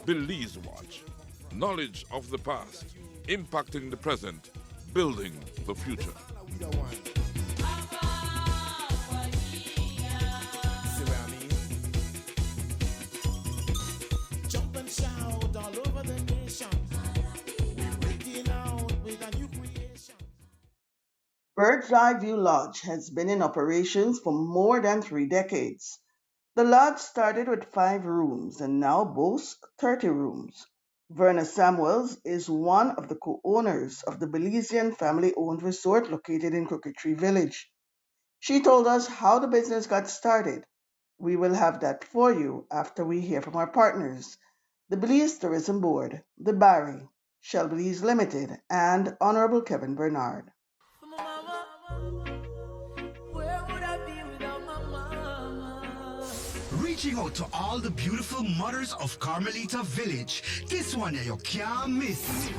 Belize Watch. Knowledge of the past, impacting the present, building the future. Jump and shout all over the nation. We're breaking out with a new creation. Bird's Eye View Lodge has been in operations for more than 3 decades. The lodge started with 5 rooms and now boasts 30 rooms. Verna Samuels is one of the co-owners of the Belizean family-owned resort located in Crooked Tree Village. She told us how the business got started. We will have that for you after we hear from our partners, the Belize Tourism Board, the Barry, Shell Belize Limited, and Honorable Kevin Bernard. Where would I be without my mama? Reaching out to all the beautiful mothers of Carmelita Village. This one you can't miss.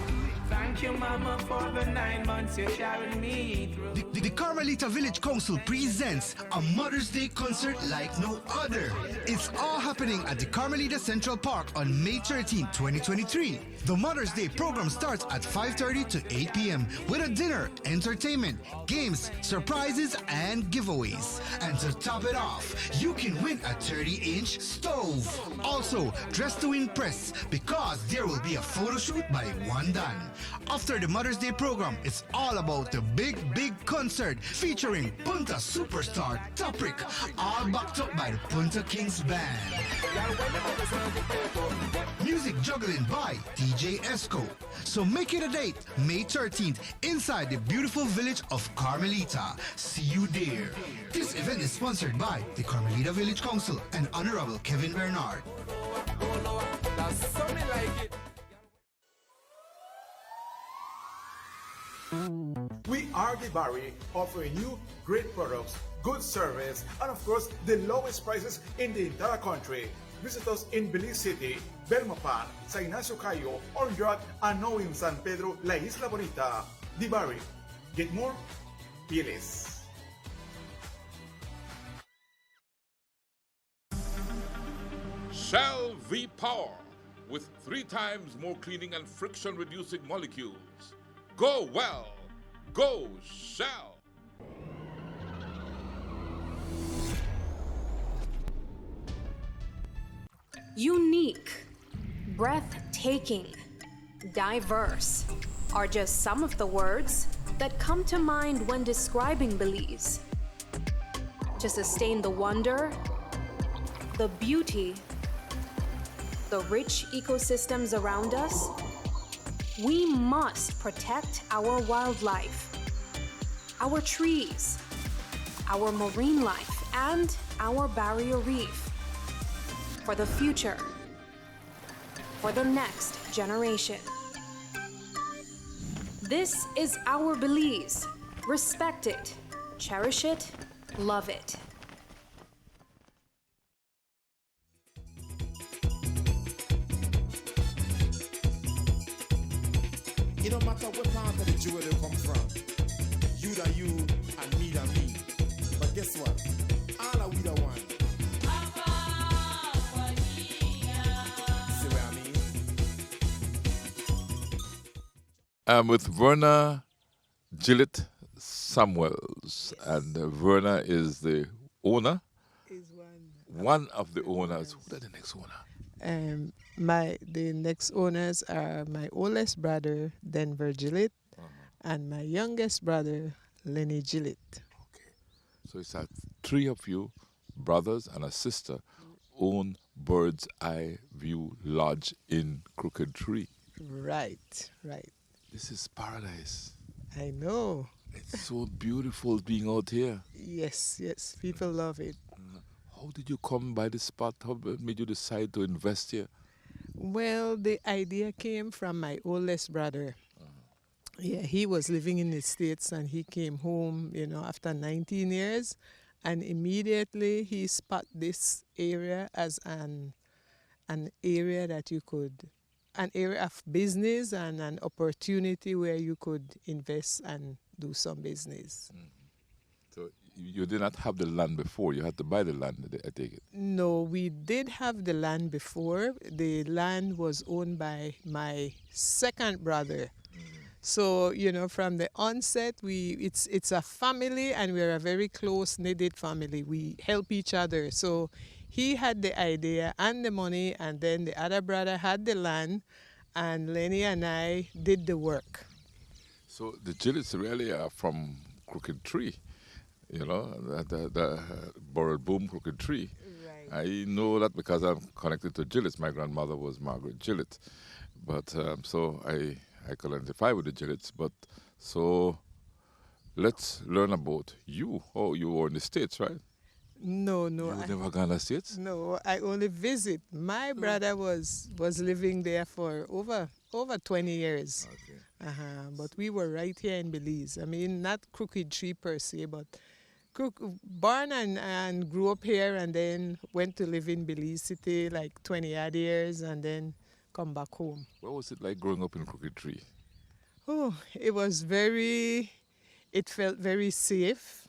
Thank you, mama, for the 9 months you carried me through. The Carmelita Village Council presents a Mother's Day concert like no other. It's all happening at the Carmelita Central Park on May 13, 2023. The Mother's Day program starts at 5:30 to 8 p.m. with a dinner, entertainment, games, surprises, and giveaways. And to top it off, you can win a 30-inch stove. Also, dress to impress because there will be a photo shoot by One Dan. After the Mother's Day program, it's all about the big concert featuring Punta superstar Toprik, all backed up by the Punta Kings Band. Music juggling by DJ Esco. So make it a date, May 13th, inside the beautiful village of Carmelita. See you there. This event is sponsored by the Carmelita Village Council and Honorable Kevin Bernard. We are the Barry, offering you great products, good service, and of course, the lowest prices in the entire country. Visit us in Belize City, Belmopan, San Ignacio Cayo, Honduras, and now in San Pedro, La Isla Bonita. The Barry. Get more, pay less. Shell V-Power with 3 times more cleaning and friction-reducing molecules. Go well. Go Shell. Unique, breathtaking, diverse are just some of the words that come to mind when describing Belize. To sustain the wonder, the beauty, the rich ecosystems around us, we must protect our wildlife, our trees, our marine life, and our barrier reef. For the future, for the next generation. This is our Belize. Respect it, cherish it, love it. It don't matter what part of the jewel they come from. You that you and me that me. But guess what? All are we the one. See what I mean? I'm with Verna Samuels, and Verna is the owner. Is One of the owners. Who is the next owner? The next owners are my oldest brother, Denver Gillett, and my youngest brother, Lenny Gillett. Okay. So it's 3 of you, brothers and a sister, own Bird's Eye View Lodge in Crooked Tree. Right. This is paradise. I know. It's so beautiful being out here. Yes. People love it. How did you come by this spot? How made you decide to invest here? Well, the idea came from my oldest brother. Yeah, he was living in the States and he came home, after 19 years. And immediately he spot this area as an area that you could, an area of business and an opportunity where you could invest and do some business. So you did not have the land before. You had to buy the land, I take it. No, we did have the land before. The land was owned by my second brother. So, from the onset, it's a family, and we're a very close knitted family. We help each other. So he had the idea and the money, and then the other brother had the land, and Lenny and I did the work. So the Gillets really are from Crooked Tree, the Borrowed Boom Crooked Tree. Right. I know that because I'm connected to Gillets. My grandmother was Margaret Gillett. But so I could identify with the Gillets. But so let's learn about you. Oh, you were in the States, right? No, You never gone to the States? no, I only visit. My brother was living there for over 20 years. Okay. But we were right here in Belize. I mean, not Crooked Tree per se, but born and grew up here, and then went to live in Belize City like 20 odd years, and then come back home. What was it like growing up in Crooked Tree? Oh, it felt very safe.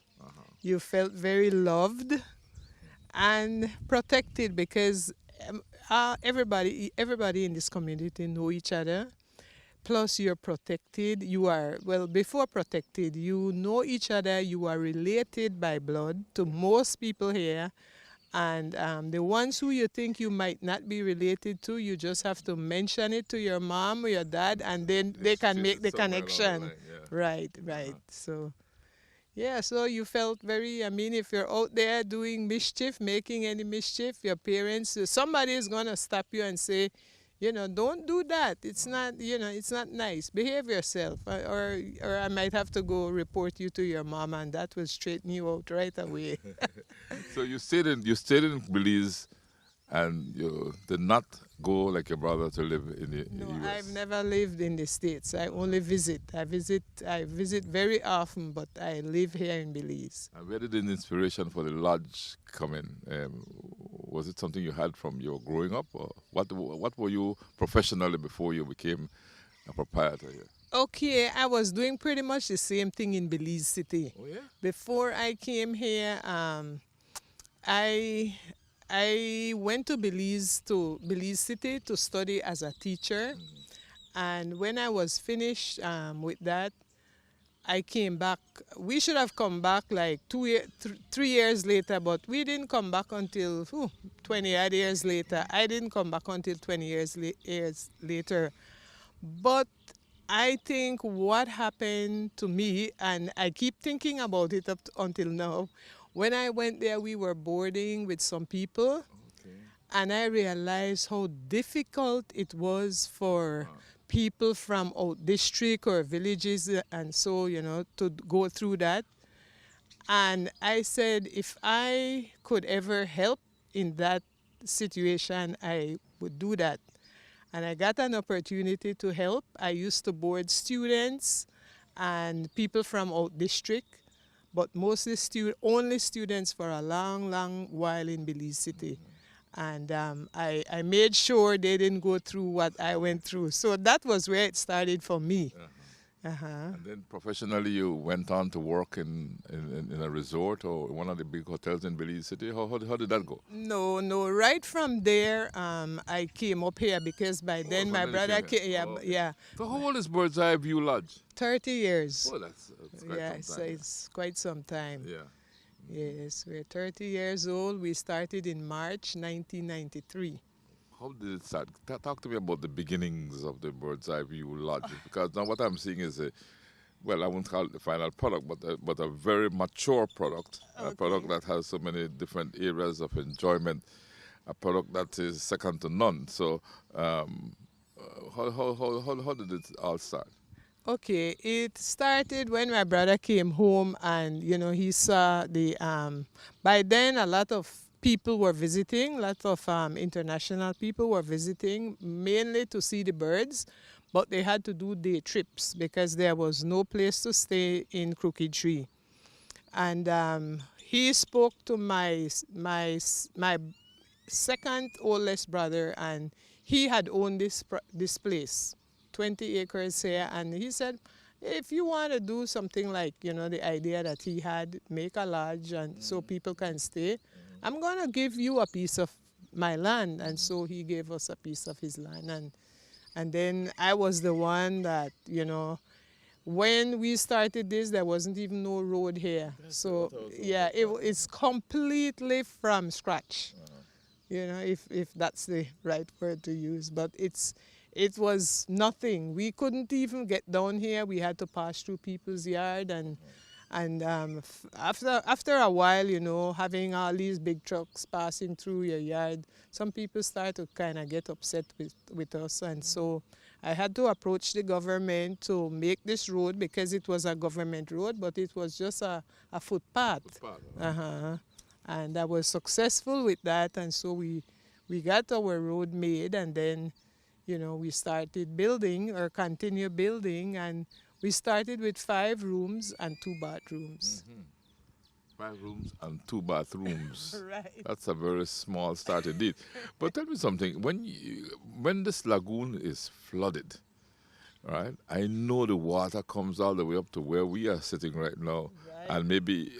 You felt very loved and protected, because everybody in this community know each other. Plus, you're protected. You are, well, before protected, you know each other. You are related by blood to most people here. And the ones who you think you might not be related to, you just have to mention it to your mom or your dad, and then they can make the somewhere along the connection. line, yeah. Right. So, yeah, so you felt very, I mean, if you're out there doing mischief, making any mischief, your parents, somebody is going to stop you and say, don't do that. It's not, it's not nice. Behave yourself. Or I might have to go report you to your mom, and that will straighten you out right away. So you stayed in Belize, and you did not go like your brother to live in the No, US. I've never lived in the States. I only visit. I visit very often, but I live here in Belize. And where did the inspiration for the lodge come in? Was it something you had from your growing up, or what were you professionally before you became a proprietor here? Okay, I was doing pretty much the same thing in Belize City. Oh yeah. Before I came here, I went to Belize City to study as a teacher, and when I was finished with that, I came back. We should have come back like 3 years later, but we didn't come back until 20 odd years later. I didn't come back until 20 years later. But I think what happened to me, and I keep thinking about it until now, when I went there, we were boarding with some people, and I realized how difficult it was for people from out district or villages, and so, to go through that. And I said, if I could ever help in that situation, I would do that. And I got an opportunity to help. I used to board students and people from out district, but mostly only students for a long, long while in Belize City. And I made sure they didn't go through what I went through. So that was where it started for me. And then professionally, you went on to work in a resort or one of the big hotels in Belize City. How did that go? No. Right from there, I came up here because by then my brother came. Yeah. So how old is Bird's Eye View Lodge? 30 years. Oh, that's quite Yeah, some so time. it's quite some time. Yeah. Yes, we're 30 years old. We started in March 1993. How did it start? Talk to me about the beginnings of the Bird's Eye View Lodge, because now what I'm seeing is I won't call it the final product, but a very mature product, a product that has so many different areas of enjoyment, a product that is second to none. So, how did it all start? Okay, it started when my brother came home, and he saw the by then a lot of people were visiting, a lot of international people were visiting, mainly to see the birds, but they had to do day trips because there was no place to stay in Crooked Tree. And he spoke to my second oldest brother, and he had owned this place, 20 acres here, and he said, if you want to do something like, the idea that he had, make a lodge and so people can stay, I'm going to give you a piece of my land. And so he gave us a piece of his land. And then I was the one that, when we started this, there wasn't even no road here. So, yeah, it's completely from scratch, if that's the right word to use. But it was nothing. We couldn't even get down here. We had to pass through people's yard. And after a while, having all these big trucks passing through your yard, some people start to kind of get upset with us. And so I had to approach the government to make this road, because it was a government road, but it was just a footpath. And I was successful with that. And so we got our road made, and then, we started building or continue building. And we started with 5 rooms and 2 bathrooms. 5 rooms and 2 bathrooms. Right. That's a very small start indeed. But tell me something. When this lagoon is flooded, right? I know the water comes all the way up to where we are sitting right now, and maybe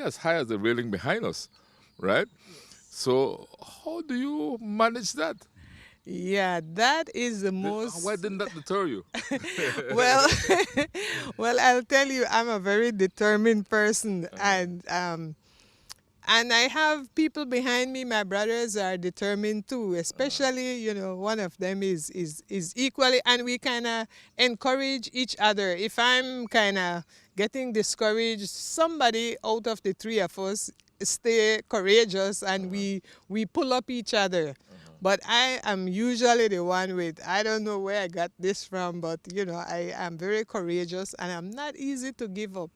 as high as the railing behind us, right? Yes. So how do you manage that? Yeah, that is the most... Why didn't that deter you? Well, well, I'll tell you, I'm a very determined person, and I have people behind me. My brothers are determined too. Especially, one of them is equally, and we kind of encourage each other. If I'm kind of getting discouraged, somebody out of the 3 of us stay courageous, and we pull up each other. But I am usually the one with, I don't know where I got this from, but, I am very courageous, and I'm not easy to give up.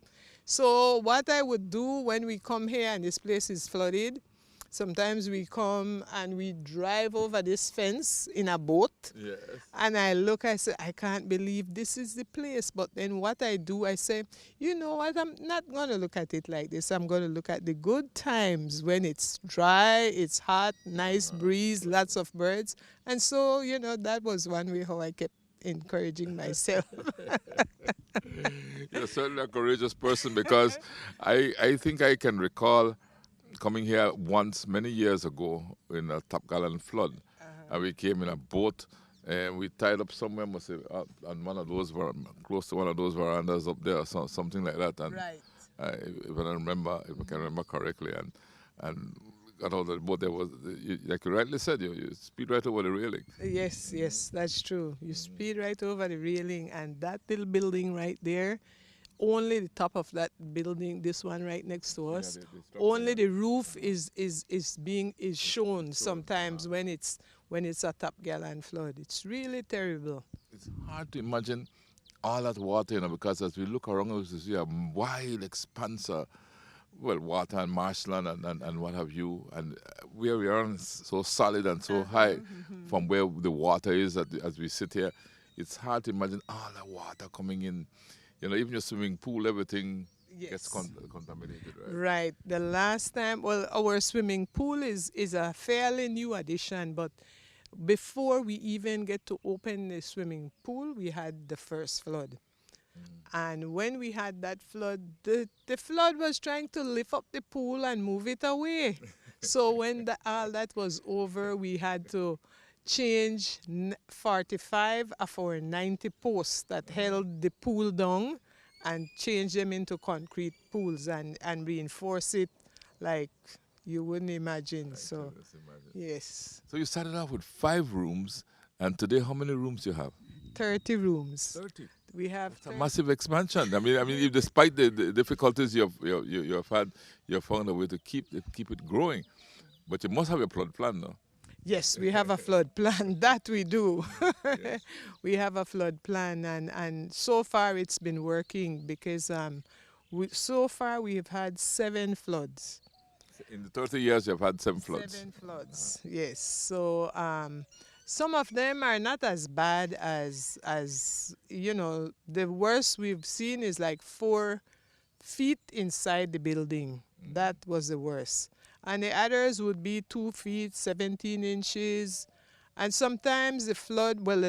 So what I would do when we come here and this place is flooded, sometimes we come and we drive over this fence in a boat. Yes. And I say, I can't believe this is the place. But then what I do, I say, you know what, I'm not going to look at it like this. I'm going to look at the good times when it's dry, it's hot, nice breeze, lots of birds. And so, that was one way how I kept encouraging myself. You're certainly a courageous person, because I think I can recall coming here once many years ago in a Top Gallant flood. And we came in a boat, and we tied up somewhere, must say, on one of those, close to one of those verandas up there, or something like that. And right. If I can remember correctly, and got out of the boat, there was, like you rightly said, you speed right over the railing. Yes, that's true. You speed right over the railing, and that little building right there, only the top of that building, this one right next to us, only the roof is shown sometimes when it's a Top Gallant flood. It's really terrible. It's hard to imagine all that water, because as we look around us, we see a wide expanse of, water and marshland and what have you, and where we are so solid and so high from where the water is as we sit here, it's hard to imagine all that water coming in. Even your swimming pool, everything gets contaminated, right? Right. The last time, our swimming pool is a fairly new addition, but before we even get to open the swimming pool, we had the first flood. And when we had that flood, the flood was trying to lift up the pool and move it away. So when all that was over, we had to change 45 of our 90 posts that held the pool down and change them into concrete pools and reinforce it like you wouldn't imagine. Yes. So you started off with 5 rooms, and today how many rooms you have? 30 rooms. 30. We have a massive expansion. I mean, despite the difficulties you've had, you've found a way to keep it growing. But you must have a flood plan, no? Yes, we have a flood plan. That we do. Yes. We have a flood plan, and so far it's been working, because so far we have had 7 floods. In the 30 years, you've had 7 floods. 7 floods, yes. So some of them are not as bad as the worst we've seen is like 4 feet inside the building. That was the worst. And the others would be 2 feet, 17 inches. And sometimes the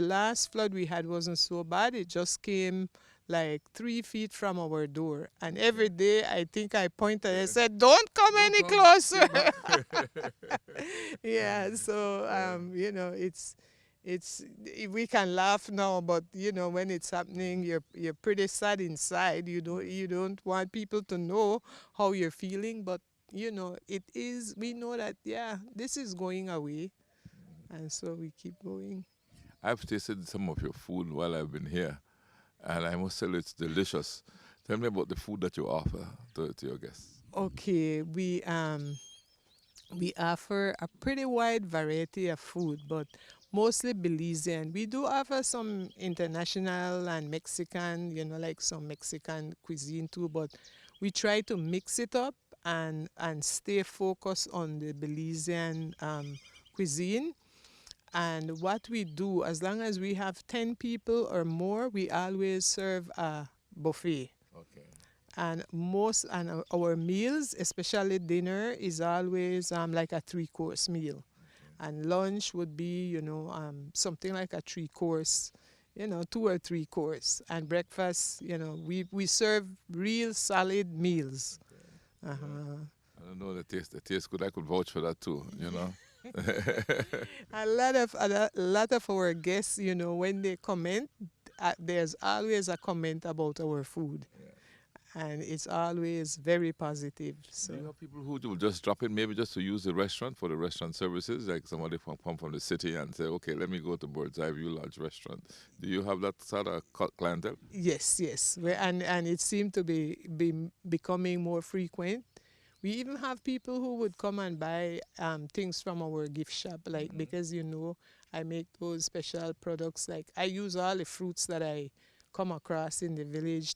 last flood we had wasn't so bad. It just came like 3 feet from our door. And every day I think I pointed and said, don't come Don't any come. Stay closer. back. Yeah, so it's we can laugh now, but when it's happening, you're pretty sad inside. You don't want people to know how you're feeling, but it is. We know that this is going away, and so we keep going. I've tasted some of your food while I've been here, and I must tell you it's delicious. Tell me about the food that you offer to your guests. Okay, we offer a pretty wide variety of food, but mostly Belizean. We do offer some international and Mexican, like some Mexican cuisine too, but we try to mix it up and stay focused on the Belizean cuisine. And what we do, as long as we have 10 people or more, we always serve a buffet. Okay. And our meals, especially dinner, is always like a 3-course meal. And lunch would be, something like a 3-course, 2 or 3 course. And breakfast, we serve real solid meals. Uh-huh. I don't know the taste. The taste good. I could vouch for that too. A lot of our guests, when they comment, there's always a comment about our food. And it's always very positive. So Do you have people who will just drop in, maybe just to use the restaurant for the restaurant services, like somebody come from the city and say, okay, let me go to Bird's Eye View Lodge restaurant. Do you have that sort of clientele? yes. And it seemed to be becoming more frequent. We even have people who would come and buy things from our gift shop, like because I make those special products. Like I use all the fruits that I come across in the village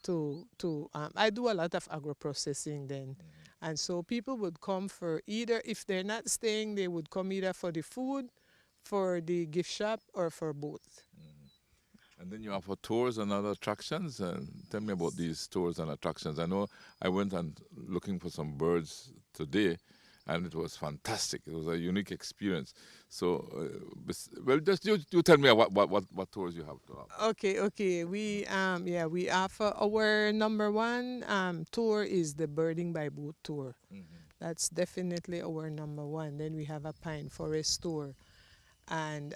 I do a lot of agro processing then. And so people would come for either, if they're not staying, they would come either for the food, for the gift shop, or for both. And then you offer tours and other attractions. And tell me about these tours and attractions. I know I went and looking for some birds today, and it was fantastic. It was a unique experience. So, just you tell me what tours you have to offer. Okay. We offer our number one tour is the birding by boat tour. That's definitely our number one. Then we have a pine forest tour. And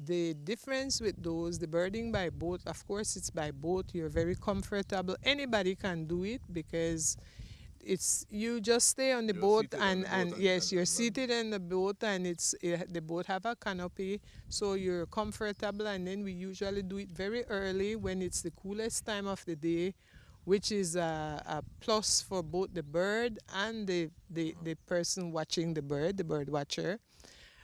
the difference with those, the birding by boat, of course, it's by boat. You're very comfortable. Anybody can do it because you just stay on the boat and yes, you're seated in the boat, and the boat have a canopy, so you're comfortable. And then we usually do it very early when it's the coolest time of the day, which is a plus for both the bird and the person watching the bird watcher.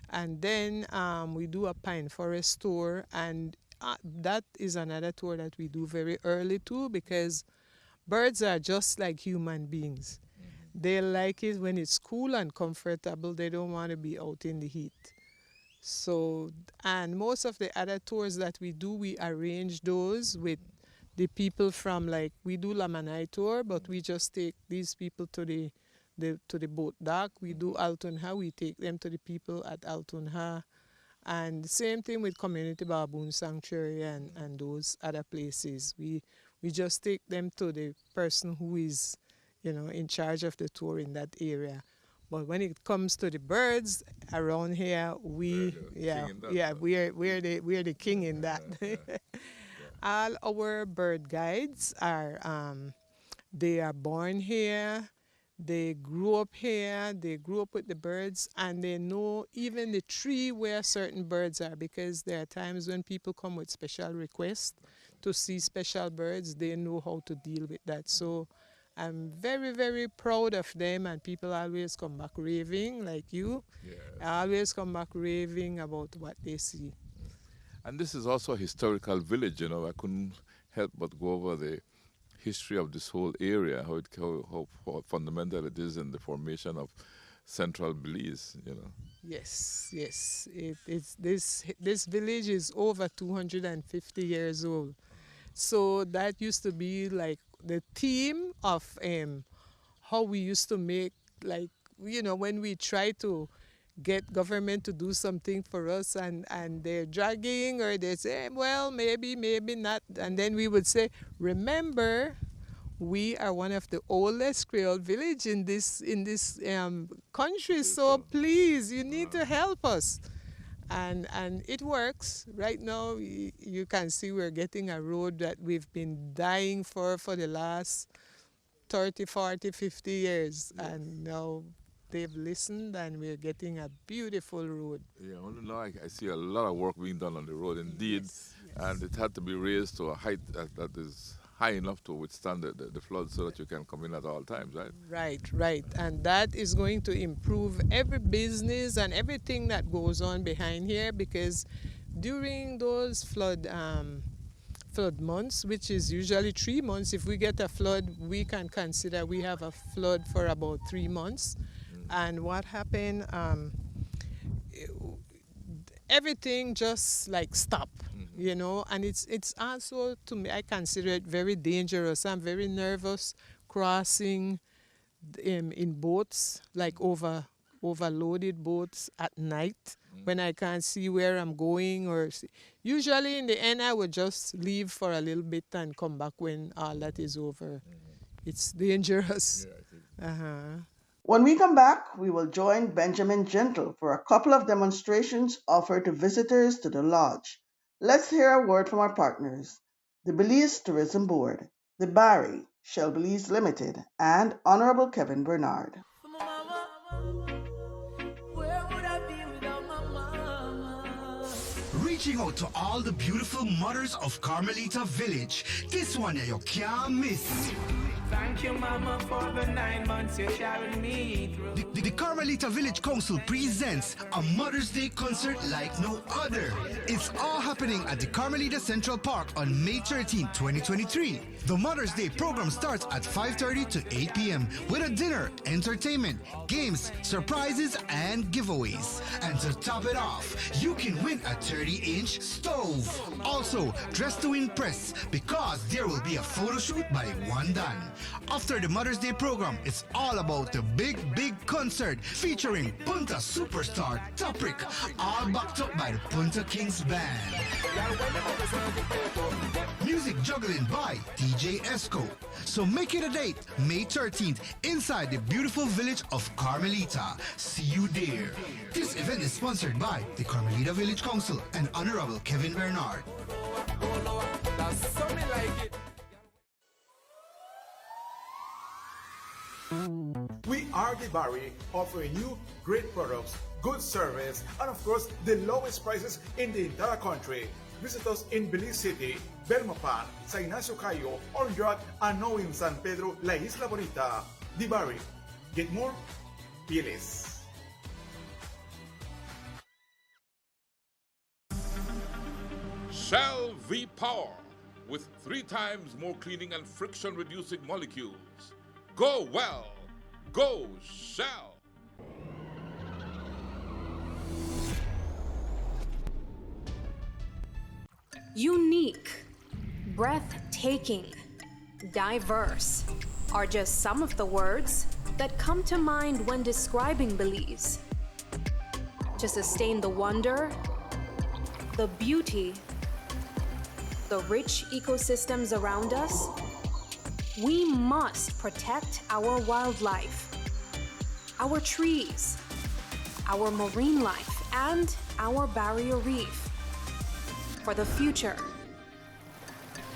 And then we do a pine forest tour, and that is another tour that we do very early too, because birds are just like human beings. They like it when it's cool and comfortable. They don't want to be out in the heat. So, and most of the other tours that we do, we arrange those with the people from, like, we do Lamanai tour, but we just take these people to the boat dock. We do Altunha, we take them to the people at Altunha. And the same thing with Community Baboon Sanctuary and those other places. We just take them to the person who is, in charge of the tour in that area. But when it comes to the birds around here, we're the king in that. All our bird guides they are born here. They grew up here, they grew up with the birds, and they know even the tree where certain birds are, because there are times when people come with special requests to see special birds. They know how to deal with that. So I'm very, very proud of them, and people always come back raving, like you. Yes. Always come back raving about what they see. And this is also a historical village, I couldn't help but go over the history of this whole area, how fundamental it is in the formation of central Belize, Yes. It's this village is over 250 years old. So that used to be like the theme of how we used to make, like, when we try to get government to do something for us, and they're dragging, or they say, well, maybe, maybe not. And then we would say, remember, we are one of the oldest Creole village in this country, so please, you need to help us. And it works. Right now, you can see we're getting a road that we've been dying for the last 30, 40, 50 years. Yes. And now they've listened, and we're getting a beautiful road. Yeah, well, now I see a lot of work being done on the road, indeed. Yes, yes. And it had to be raised to a height that is high enough to withstand the flood, so that you can come in at all times, right? Right. And that is going to improve every business and everything that goes on behind here, because during those flood months, which is usually 3 months, if we get a flood, we can consider we have a flood for about 3 months. And what happened, everything just like stop, you know, and it's also, to me, I consider it very dangerous. I'm very nervous crossing in boats, like overloaded boats at night, when I can't see where I'm going. Usually in the end, I would just leave for a little bit and come back when all that is over. It's dangerous. Yeah, When we come back, we will join Benjamin Gentle for a couple of demonstrations offered to visitors to the lodge. Let's hear a word from our partners: the Belize Tourism Board, the Barry, Shell Belize Limited, and Honorable Kevin Bernard. Reaching out to all the beautiful mothers of Carmelita Village. This one you can't miss. Thank you, Mama, for the 9 months you're carrying me through. The Carmelita Village Council presents a Mother's Day concert like no other. It's all happening at the Carmelita Central Park on May 13, 2023. The Mother's Day program starts at 5:30 to 8 p.m. with a dinner, entertainment, games, surprises, and giveaways. And to top it off, you can win a 30-inch stove. Also, dress to impress, because there will be a photo shoot by One Dan. After the Mother's Day program, it's all about the big concert featuring Punta superstar Toprik, all backed up by the Punta Kings Band. Music juggling by DJ Esco. So make it a date, May 13th, inside the beautiful village of Carmelita. See you there. This event is sponsored by the Carmelita Village Council and Honorable Kevin Bernard. We are the Barry, offering you great products, good service, and of course, the lowest prices in the entire country. Visit us in Belize City, Belmopan, San Ignacio Cayo, Orange, and now in San Pedro, La Isla Bonita. The Barry. Get more? Be less. Shell V-Power, with 3 times more cleaning and friction-reducing molecules. Go well. Go Shell. Unique, breathtaking, diverse are just some of the words that come to mind when describing Belize. To sustain the wonder, the beauty, the rich ecosystems around us, we must protect our wildlife, our trees, our marine life, and our barrier reef. For the future,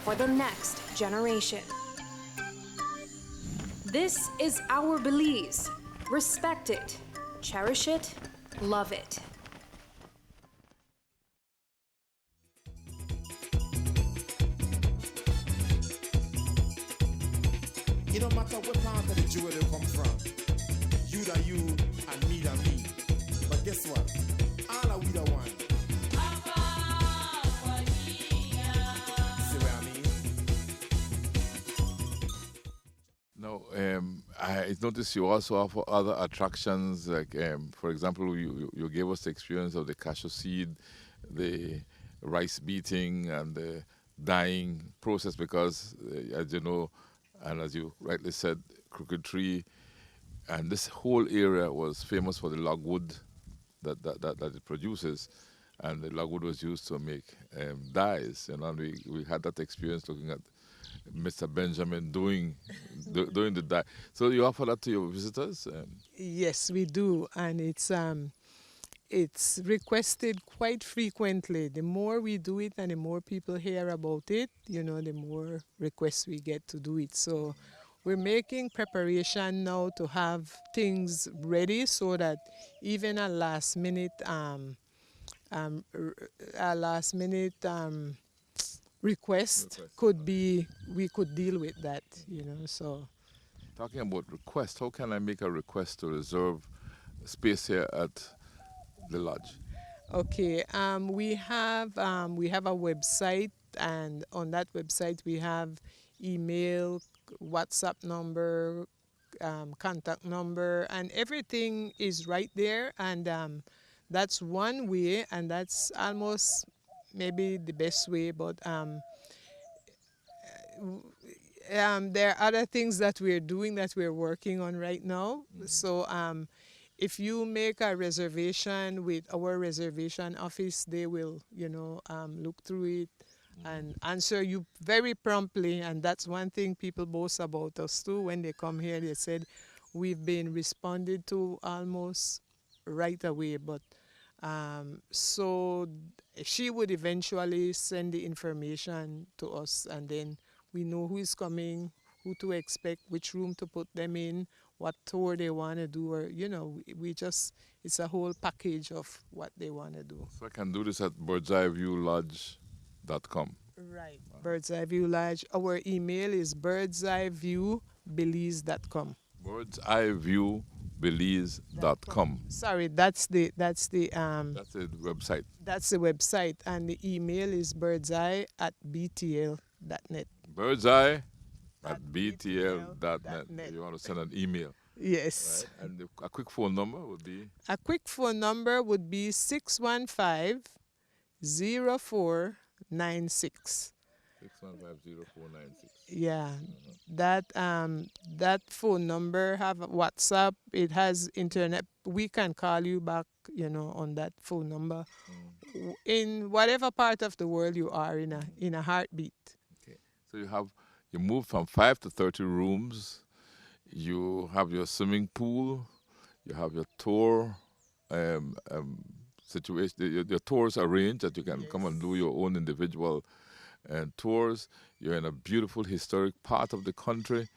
for the next generation. This is our Belize. Respect it, cherish it, love it. It don't matter what part of the jewel you come from. You that you and me that me. But guess what? All are we the one. See what I mean? Now, I noticed you also offer other attractions, like, for example, you gave us the experience of the cashew seed, the rice beating, and the dyeing process, because, as you know, and as you rightly said, Crooked Tree, and this whole area was famous for the logwood that it produces, and the logwood was used to make dyes. And we had that experience looking at Mr. Benjamin doing the dye. So you offer that to your visitors? Yes, we do, and it's requested quite frequently. The more we do it and the more people hear about it, the more requests we get to do it. So we're making preparation now to have things ready so that even a last minute request could be, we could deal with that, so. Talking about request, how can I make a request to reserve space here at the lodge? Okay, we have a website, and on that website we have email, WhatsApp number, contact number, and everything is right there. And that's one way, and that's almost maybe the best way. But there are other things that we're doing, that we're working on right now. So if you make a reservation with our reservation office, they will, look through it and answer you very promptly. And that's one thing people boast about us too. When they come here, they said we've been responded to almost right away. But so she would eventually send the information to us, and then we know who is coming, who to expect, which room to put them in, what tour they want to do, or, we just, it's a whole package of what they want to do. So I can do this at birdseyeviewlodge.com. Right. Bird's Eye View Lodge. Our email is birdseyeviewbelize.com. birdseyeviewbelize.com. Sorry, that's the website. That's the website, and the email is birdseye@btl.net. Birdseye@btl.net. You want to send an email? Yes. Right? And a quick phone number would be? A quick phone number would be 615-0496. 615-0496. Yeah. That phone number have WhatsApp. It has internet. We can call you back, on that phone number, in whatever part of the world you are, in a heartbeat. Okay. So you move from 5 to 30 rooms. You have your swimming pool. You have your tour situation. Your tours arranged that you can come and do your own individual tours. You're in a beautiful historic part of the country.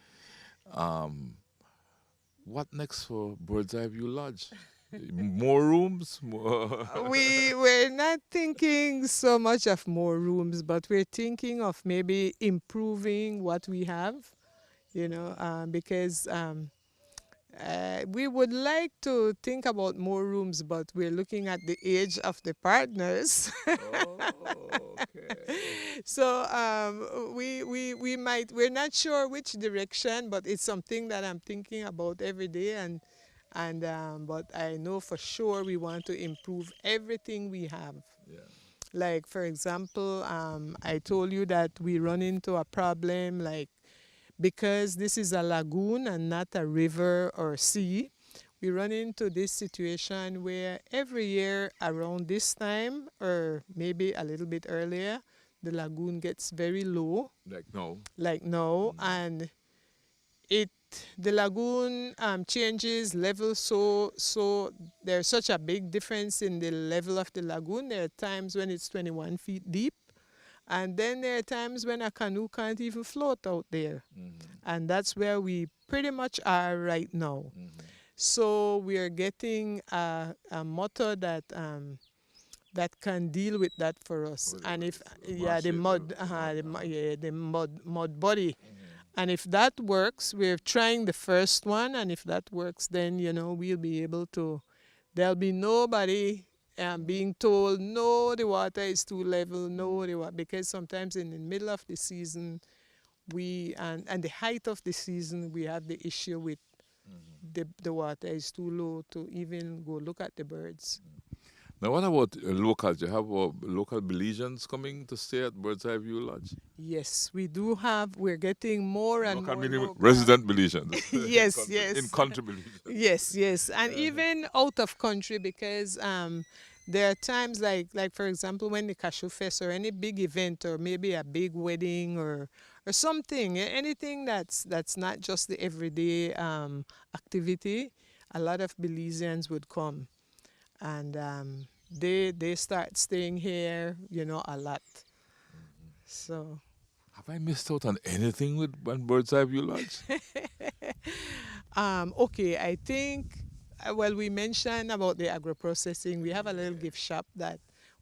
What next for Bird's Eye View Lodge? More rooms? We're not thinking so much of more rooms, but we're thinking of maybe improving what we have, because we would like to think about more rooms, but we're looking at the age of the partners. Okay. So we're not sure which direction, but it's something that I'm thinking about every day, and but I know for sure we want to improve everything we have. Yeah. Like, for example, I told you that we run into a problem, like, because this is a lagoon and not a river or sea, we run into this situation where every year around this time, or maybe a little bit earlier, the lagoon gets very low. Like now. And the lagoon changes level, so there's such a big difference in the level of the lagoon. There are times when it's 21 feet deep, and then there are times when a canoe can't even float out there. And that's where we pretty much are right now. So we are getting a motor that can deal with that for us. And if the mud body. And if that works, we're trying the first one, and if that works, then we'll be able to. There'll be nobody being told, no, the water is too level, no, because sometimes in the middle of the season, and the height of the season, we have the issue with the water is too low to even go look at the birds. Now, what about locals? You have local Belizeans coming to stay at Bird's Eye View Lodge? Yes, we do have. We're getting more and Local more meaning local. resident Belizeans. Yes, In yes. country Belizeans. Yes, yes, and even out of country because there are times like for example when the cashew fest or any big event or maybe a big wedding or something, anything that's not just the everyday activity, a lot of Belizeans would come and they start staying here, a lot. So. Have I missed out on anything with one Bird's Eye View Lodge? Okay, I think, well, we mentioned about the agro processing. We have a little gift shop that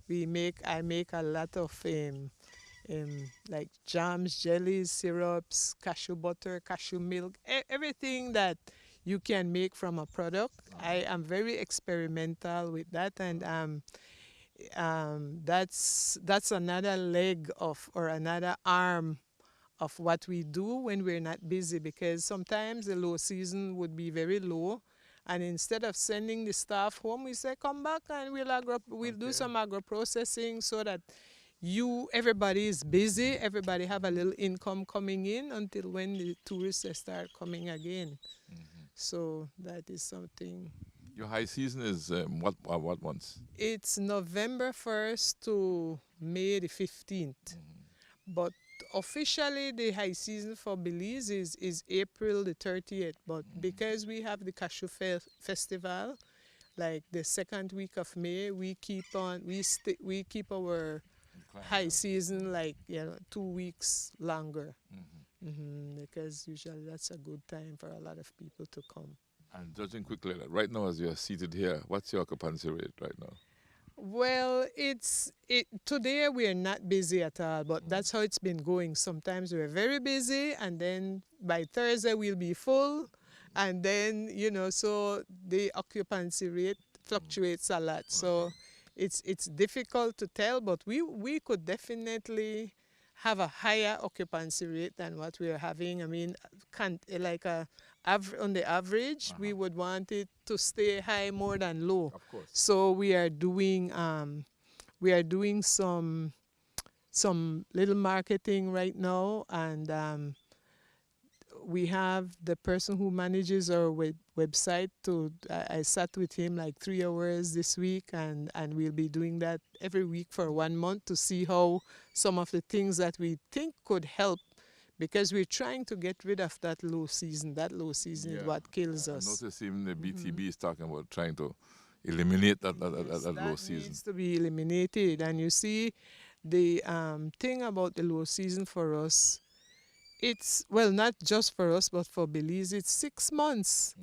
I make a lot of like jams, jellies, syrups, cashew butter, cashew milk, everything that you can make from a product. I am very experimental with that, and that's another leg of or another arm of what we do when we're not busy, because sometimes the low season would be very low, and instead of sending the staff home, we say come back and we'll do some agro processing so that everybody is busy, everybody have a little income coming in until when the tourists start coming again. So that is something. Your high season is what months? It's November 1st to May the 15th. But officially the high season for Belize is April the 30th. But because we have the Cashew Festival, like the second week of May, we keep our high season 2 weeks longer. Because usually that's a good time for a lot of people to come. And judging quickly, right now as you are seated here, what's your occupancy rate right now? Well, today we are not busy at all, but that's how it's been going. Sometimes we're very busy, and then by Thursday we'll be full, and then, so the occupancy rate fluctuates a lot. So it's difficult to tell, but we could definitely have a higher occupancy rate than what we are having. I mean, on the average, we would want it to stay high more than low. Of course. So we are doing some little marketing right now, and we have the person who manages our website. I sat with him like 3 hours this week, and we'll be doing that every week for 1 month to see how some of the things that we think could help, because we're trying to get rid of that low season. That low season is what kills us. I noticed even the BTB is talking about trying to eliminate that low season. That needs to be eliminated. And you see, the thing about the low season for us, it's, well, not just for us, but for Belize, it's 6 months.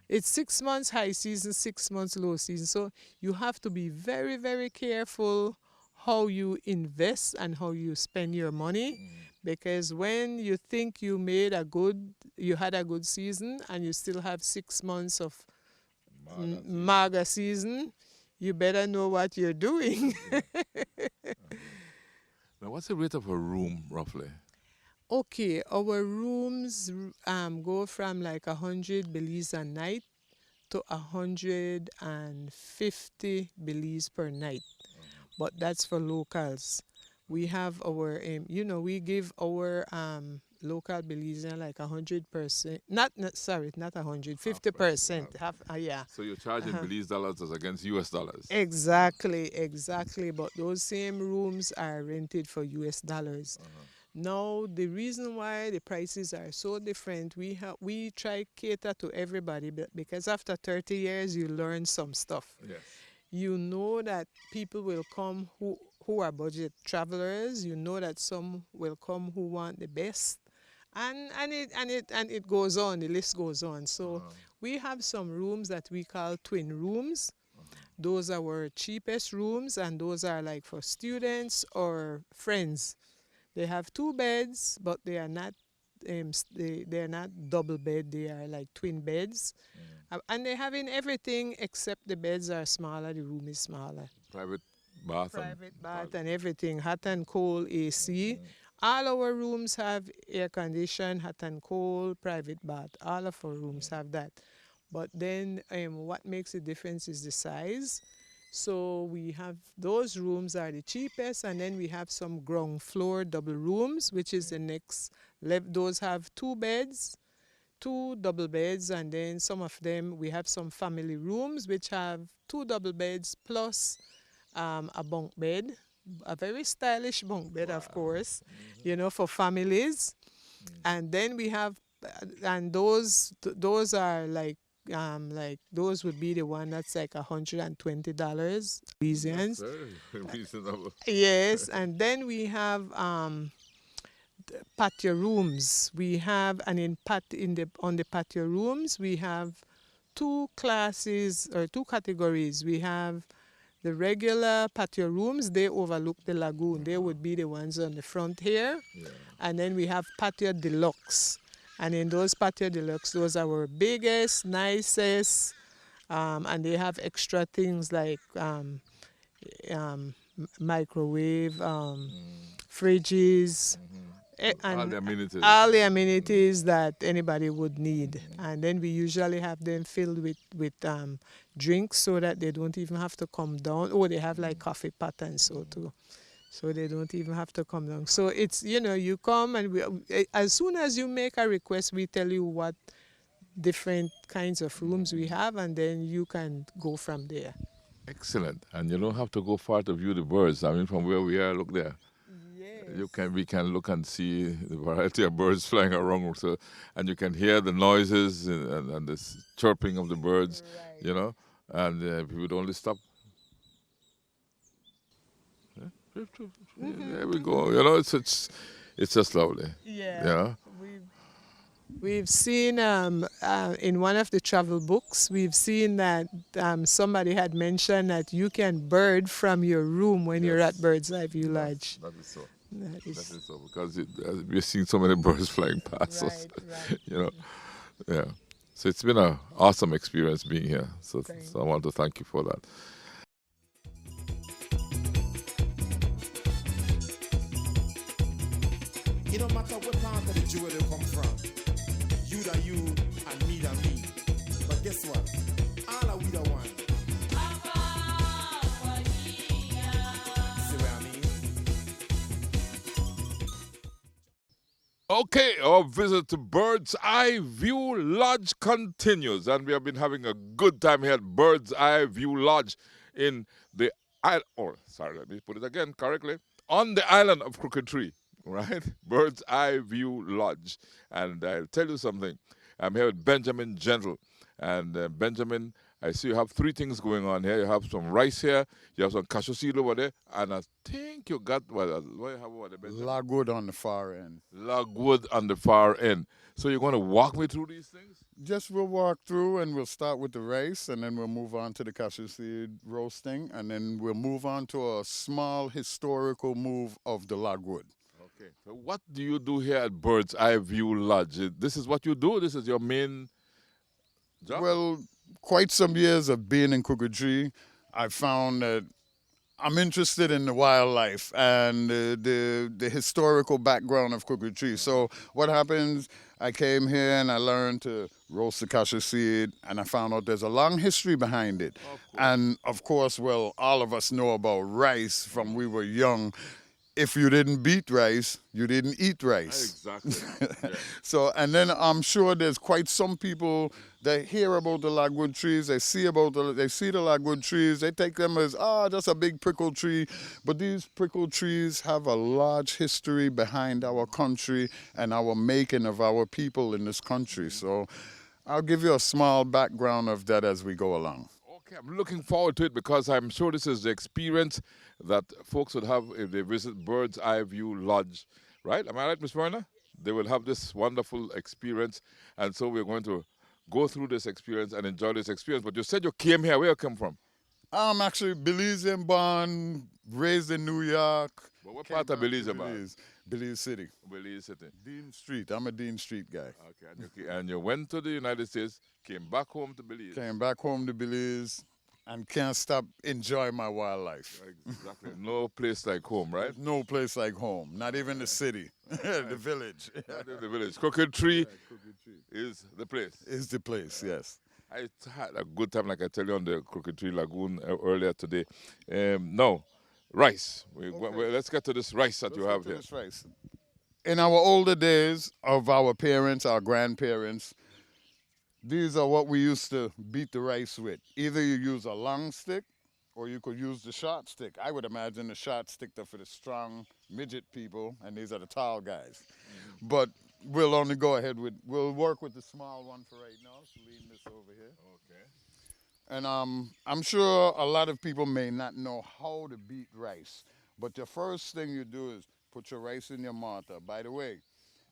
It's 6 months high season, 6 months low season. So you have to be very, very careful how you invest and how you spend your money. Because when you think you had a good season and you still have 6 months of maga season, you better know what you're doing. Now, what's the rate of a room, roughly? Okay, our rooms go from like 100 Belize a night to 150 Belize per night. But that's for locals. We have our, we give our local Belizean like 100%. Not 100, 50%. Yeah. So you're charging Belize dollars as against US dollars. Exactly. But those same rooms are rented for US dollars. Now, the reason why the prices are so different, we try cater to everybody, because after 30 years, you learn some stuff. Yes. You know that people will come who are budget travelers. You know that some will come who want the best, and it goes on. The list goes on. So we have some rooms that we call twin rooms. Those are our cheapest rooms, and those are like for students or friends. They have 2 beds, but they are not they are not double bed. They are like twin beds. And they have in everything except the beds are smaller, the room is smaller. Private bath and everything, hot and cold, AC. All our rooms have air condition, hot and cold, private bath. All of our rooms have that. But then what makes the difference is the size. So we have those rooms are the cheapest, and then we have some ground floor double rooms, which is the next level. Those have 2 beds, 2 double beds, and then some of them we have some family rooms which have 2 double beds plus a bunk bed, a very stylish bunk bed, of course, for families. And then we have, and those are like those would be the one that's like $120 Belizeans. Very reasonable. Yes, and then we have patio rooms. We have, and on the patio rooms we have 2 categories. We have the regular patio rooms. They overlook the lagoon. They would be the ones on the front here. Yeah. And then we have patio deluxe. And in those patio deluxe, those are our biggest, nicest, and they have extra things like microwave, fridges, and All the amenities. all the amenities that anybody would need. And then we usually have them filled with drinks so that they don't even have to come down. Oh, they have like coffee pot and so too. So they don't even have to come down. So it's, you come and as soon as you make a request, we tell you what different kinds of rooms we have, and then you can go from there. Excellent. And you don't have to go far to view the birds. I mean, from where we are, look there. Yes. We can look and see the variety of birds flying around, so, and you can hear the noises and the chirping of the birds, Right. And if you would only stop. There we go. It's just lovely. Yeah. We've seen in one of the travel books, we've seen that somebody had mentioned that you can bird from your room when you're at Bird's Eye View Lodge. That is so. That That is is so, because we're seeing so many birds flying past us. right. Yeah. So it's been an awesome experience being here. So Thank I want to thank you for that. It don't matter what part of the jewel they come from. You that you and me that me. But guess what? All are we the one. See what I mean? Okay, our visit to Bird's Eye View Lodge continues, and we have been having a good time here at Bird's Eye View Lodge in the island. Oh, sorry, let me put it again correctly. On the island of Crooked Tree, right? Bird's Eye View Lodge. And I'll tell you something. I'm here with Benjamin Gentle. And Benjamin, I see you have 3 things going on here. You have some rice here, you have some cashew seed over there, and I think you got what you have over there, Benjamin? Logwood on the far end. Logwood on the far end. So you're going to walk me through these things? Just we'll walk through and we'll start with the rice, and then we'll move on to the cashew seed roasting, and then we'll move on to a small historical move of the logwood. Okay. So what do you do here at Bird's Eye View Lodge? This is what you do? This is your main job? Well, quite some years of being in Crooked Tree, I found that I'm interested in the wildlife and the historical background of Crooked Tree. So what happens, I came here and I learned to roast the cashew seed, and I found out there's a long history behind it. And of course, well, all of us know about rice from we were young. If you didn't beat rice, you didn't eat rice. Exactly. Yeah. So, and then I'm sure there's quite some people that hear about the logwood trees, they see the logwood trees, they take them as, just a big prickle tree. But these prickle trees have a large history behind our country and our making of our people in this country. So I'll give you a small background of that as we go along. Okay, I'm looking forward to it because I'm sure this is the experience that folks would have if they visit Bird's Eye View Lodge, right? Am I right, Miss Verna? They will have this wonderful experience, and so we're going to go through this experience and enjoy this experience. But you said you came here. Where you come from? I'm actually Belizean born, raised in New York. But what part of Belize about? Belize City. Belize City. Dean Street. I'm a Dean Street guy. Okay, and you went to the United States, came back home to Belize. Came back home to Belize and can't stop enjoying my wildlife. Exactly. No place like home, right? No place like home. Not even the city. The village. Not in the village. Crooked Tree is the place. Is the place, yes. I had a good time, like I tell you, on the Crooked Tree Lagoon earlier today. No, rice. Let's get to this rice that you have here. This rice. In our older days of our parents, our grandparents, these are what we used to beat the rice with. Either you use a long stick or you could use the short stick. I would imagine the short stick are for the strong midget people, and these are the tall guys. Mm-hmm. But we'll only go ahead with, we'll work with the small one for right now. So lean this over here. Okay. And I'm sure a lot of people may not know how to beat rice. But the first thing you do is put your rice in your mortar. By the way,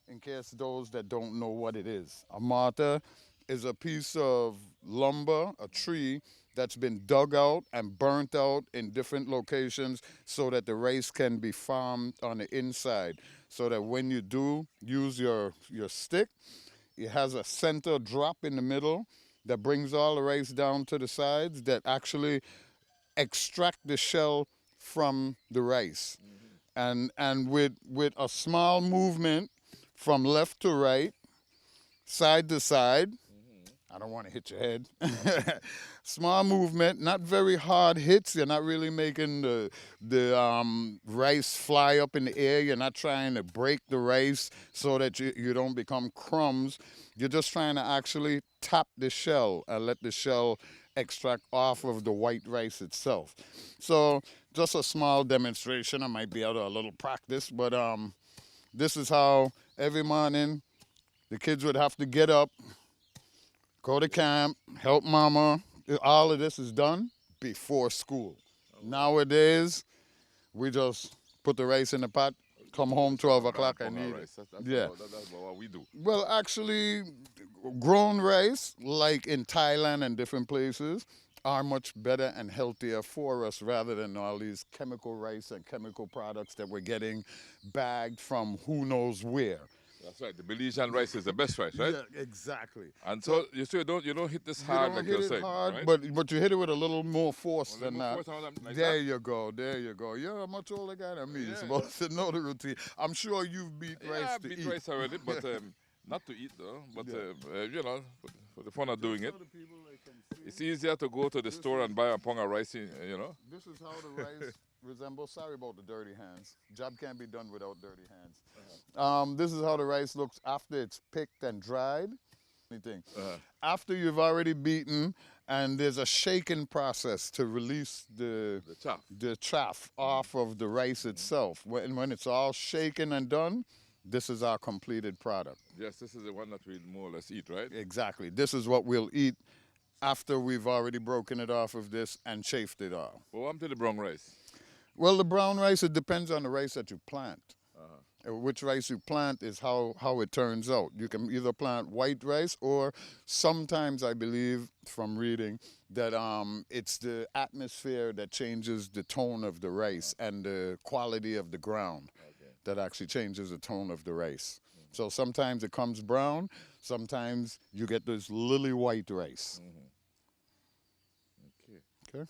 in case those that don't know what it is, a mortar is a piece of lumber, a tree, that's been dug out and burnt out in different locations so that the rice can be farmed on the inside. So that when you do use your stick, it has a center drop in the middle that brings all the rice down to the sides that actually extract the shell from the rice. Mm-hmm. And with a small movement from left to right, side to side, I don't want to hit your head. Small movement, not very hard hits. You're not really making the rice fly up in the air. You're not trying to break the rice so that you don't become crumbs. You're just trying to actually tap the shell and let the shell extract off of the white rice itself. So just a small demonstration. I might be out of a little practice, but this is how every morning the kids would have to get up, go to camp, help mama. All of this is done before school. Nowadays, we just put the rice in the pot, come home 12 o'clock and eat it. That's what we do. Well, actually, grown rice, like in Thailand and different places, are much better and healthier for us rather than all these chemical rice and chemical products that we're getting bagged from who knows where. That's right. The Belizean rice is the best rice, right? Yeah, exactly. And so you say you don't hit this hard like you're saying, hard, right? but you hit it with a little more force than that. Like there you go. You're a much older guy than me. You're supposed to know the routine. I'm sure you've beat rice to eat. Yeah, beat rice already, but not to eat though. But you know, for the fun of doing it. It's easier to go to the store and buy a pound of rice, you know. This is how the rice resembles. Sorry about the dirty hands. Job can't be done without dirty hands. This is how the rice looks after it's picked and dried. After you've already beaten, and there's a shaking process to release the chaff off of the rice itself. When it's all shaken and done, this is our completed product. Yes, this is the one that we'll more or less eat, right? Exactly. This is what we'll eat after we've already broken it off of this and chafed it off. Well, what to the brown rice? Well, the brown rice, it depends on the rice that you plant. Which rice you plant is how it turns out. You can either plant white rice, or sometimes I believe from reading that it's the atmosphere that changes the tone of the rice and the quality of the ground that actually changes the tone of the rice. So sometimes it comes brown, sometimes you get this lily white rice. Okay.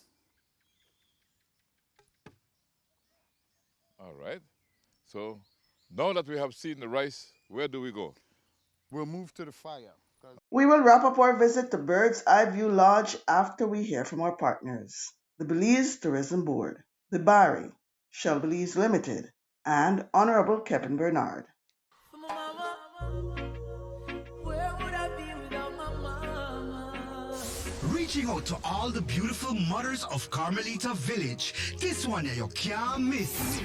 All right. So now that we have seen the rice, where do we go? We'll move to the fire. We will wrap up our visit to Bird's Eye View Lodge after we hear from our partners, the Belize Tourism Board, the Bari, Shell Belize Limited, and Honorable Kevin Bernard. Reaching out to all the beautiful mothers of Carmelita Village, this one you can't miss.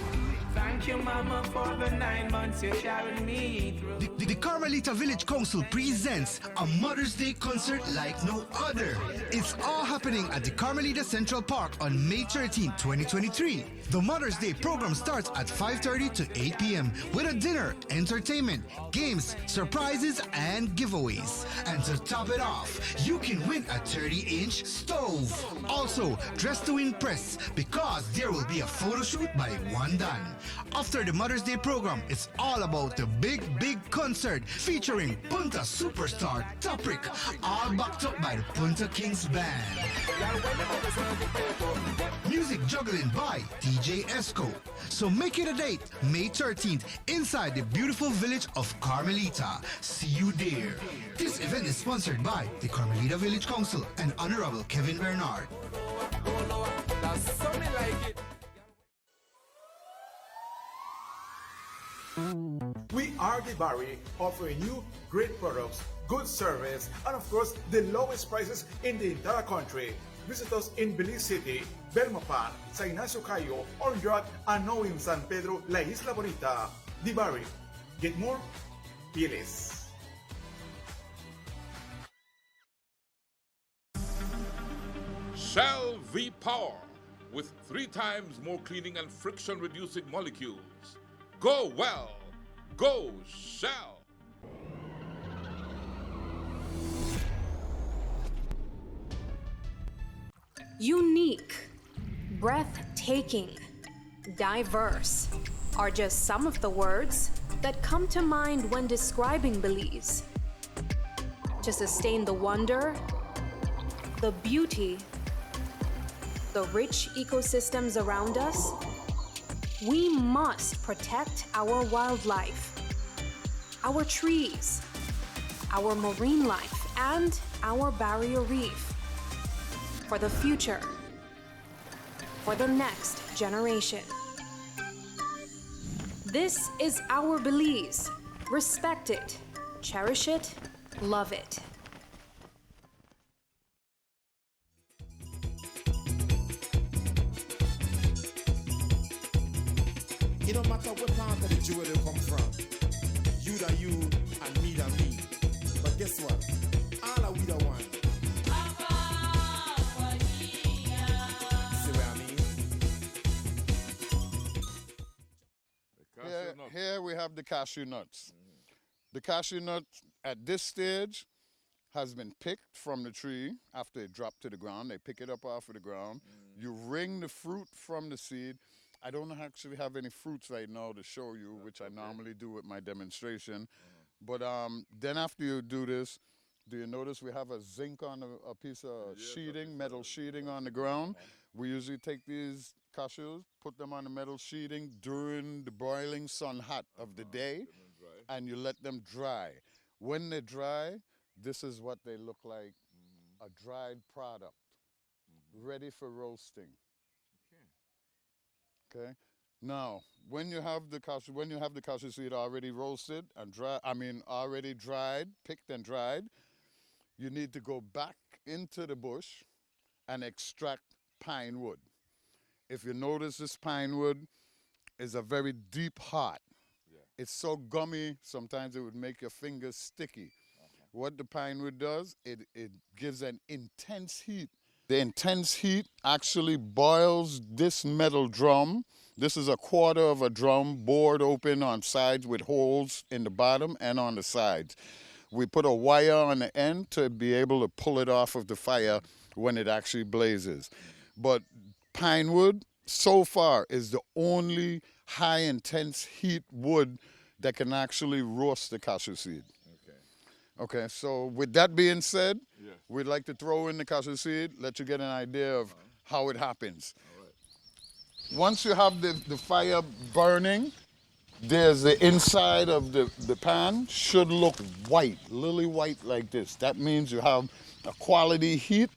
Thank you, Mama, for the 9 months you're carrying me through. The Carmelita Village Council presents a Mother's Day concert like no other. It's all happening at the Carmelita Central Park on May 13, 2023. The Mother's Day program starts at 5:30 to 8 p.m. with a dinner, entertainment, games, surprises, and giveaways. And to top it off, you can win a 30-inch stove. Also, dress to impress because there will be a photo shoot by One Done. After the Mother's Day program, it's all about the big concert featuring Punta superstar Toprik, all backed up by the Punta Kings Band. Music juggling by DJ Esco. So make it a date, May 13th, inside the beautiful village of Carmelita. See you there. This event is sponsored by the Carmelita Village Council and Honorable Kevin Bernard. We are the Barry, offering you great products, good service, and of course, the lowest prices in the entire country. Visit us in Belize City, Belmopan, San Ignacio Cayo, Honduras, and now in San Pedro, La Isla Bonita. The Barry. Get more? Be less. Shell V-Power with 3 times more cleaning and friction-reducing molecules. Go well. Go Shell. Unique, breathtaking, diverse are just some of the words that come to mind when describing Belize. To sustain the wonder, the beauty, the rich ecosystems around us, we must protect our wildlife, our trees, our marine life, and our barrier reef. For the future, for the next generation. This is our Belize. Respect it, cherish it, love it. It don't matter what part of the jewel they come from. You that you and me that me. But guess what? All are we the one. Here we have the cashew nuts. The cashew nut at this stage has been picked from the tree after it dropped to the ground. They pick it up off of the ground. You wring the fruit from the seed. I don't actually have any fruits right now to show you, which I normally do with my demonstration. But then after you do this, do you notice we have a zinc on a piece of sheeting, metal sheeting on the ground? We usually take these cashews, put them on the metal sheeting during the broiling sun hot of the day, and you let them dry. When they dry, this is what they look like, a dried product, ready for roasting. Okay. Now, when you have the cashew seed already roasted and already dried, picked and dried, you need to go back into the bush and extract pine wood. If you notice, this pine wood is a very deep heart. It's so gummy, sometimes it would make your fingers sticky. What the pine wood does, it gives an intense heat. The intense heat actually boils this metal drum. This is a quarter of a drum bored open on sides with holes in the bottom and on the sides. We put a wire on the end to be able to pull it off of the fire when it actually blazes. But pine wood, so far, is the only high intense heat wood that can actually roast the cashew seed. Okay, so with that being said, we'd like to throw in the cashew seed, let you get an idea of how it happens. Once you have the fire burning, there's the inside of the pan should look white, lily white like this. That means you have a quality heat